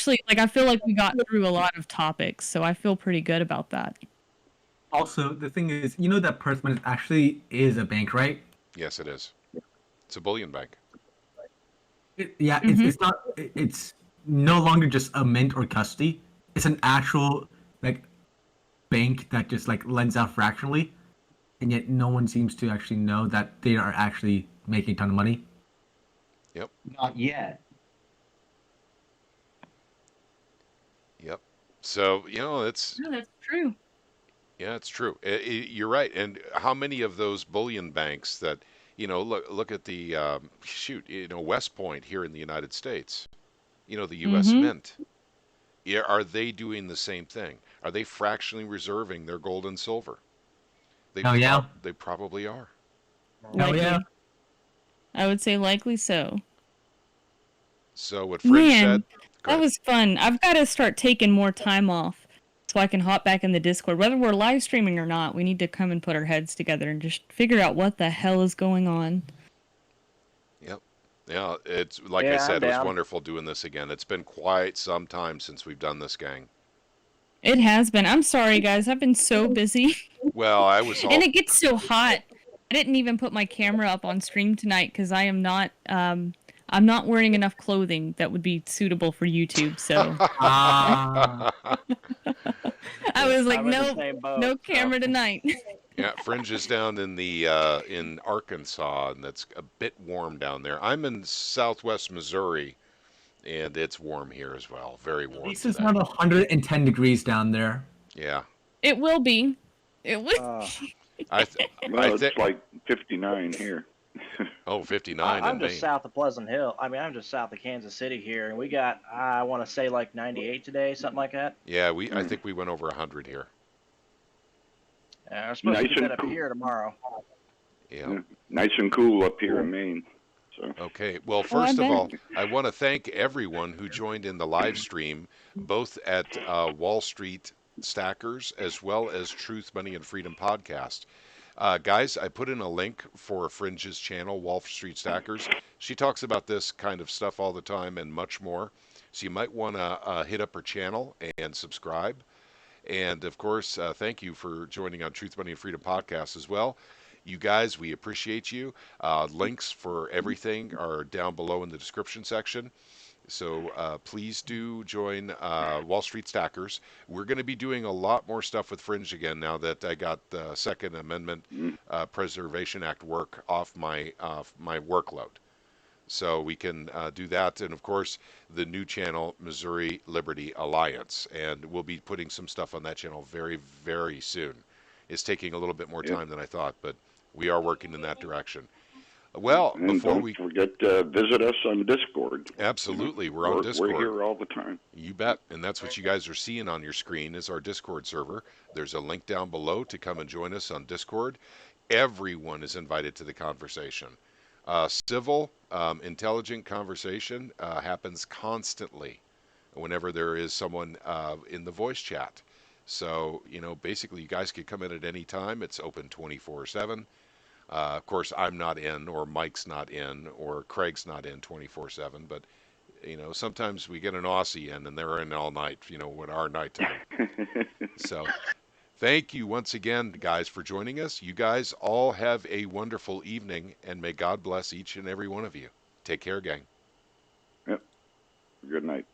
feel like we got through a lot of topics, so I feel pretty good about that. Also, the thing is, you know that Perthman actually is a bank, right? Yes, it is. It's a bullion bank. It's not. It's no longer just a mint or custody. It's an actual bank that just lends out fractionally, and yet no one seems to actually know that they are actually making a ton of money. Yep. Not yet. Yep. So that's true. Yeah, it's true. You're right. And how many of those bullion banks that look at the West Point here in the United States, the U.S. Mint. Are they doing the same thing? Are they fractionally reserving their gold and silver? They probably are. Likely. Yeah. I would say likely so. So what Fred said. That was fun. I've got to start taking more time off so I can hop back in the Discord. Whether we're live streaming or not, we need to come and put our heads together and just figure out what the hell is going on. Yep. Yeah, it's I said, it was wonderful doing this again. It's been quite some time since we've done this, gang. It has been. I'm sorry, guys. I've been so busy. Well, I was all... And it gets so hot. I didn't even put my camera up on stream tonight because I am not... I'm not wearing enough clothing that would be suitable for YouTube, so... I was like, no camera tonight. Yeah, Fringe is down in in Arkansas, and that's a bit warm down there. I'm in southwest Missouri, and it's warm here as well. Very warm. This is not 110 degrees down there. Yeah. It will be. It will. It's like 59 here. Oh, 59 I'm just south of Pleasant Hill. I'm just south of Kansas City here, and we got, I want to say 98 today, something like that. Yeah, I think we went over 100 here. We're supposed to get that up here tomorrow. Yeah. Nice and cool up here in Maine. So. Okay. Well, first of all, I want to thank everyone who joined in the live stream, both at Wall Street Stackers as well as Truth, Money, and Freedom podcast. Guys, I put in a link for Fringe's channel, Wall Street Stackers. She talks about this kind of stuff all the time and much more. So you might want to hit up her channel and subscribe. And, of course, thank you for joining on Truth, Money, and Freedom podcast as well. You guys, we appreciate you. Links for everything are down below in the description section. So please do join Wall Street Stackers. We're going to be doing a lot more stuff with Fringe again now that I got the Second Amendment Preservation Act work off my workload. So we can do that. And of course, the new channel, Missouri Liberty Alliance. And we'll be putting some stuff on that channel very, very soon. It's taking a little bit more time than I thought, but we are working in that direction. Well, And before don't we forget to visit us on Discord. absolutely, we're on Discord. We're here all the time. You bet. And that's what you guys are seeing on your screen is our Discord server. There's a link down below to come and join us on Discord. Everyone is invited to the conversation. Civil, intelligent conversation happens constantly whenever there is someone in the voice chat. So, basically you guys could come in at any time. It's open 24/7. Of course, I'm not in, or Mike's not in, or Craig's not in 24/7. But sometimes we get an Aussie in, and they're in all night. With our nighttime. So, thank you once again, guys, for joining us. You guys all have a wonderful evening, and may God bless each and every one of you. Take care, gang. Yep. Good night.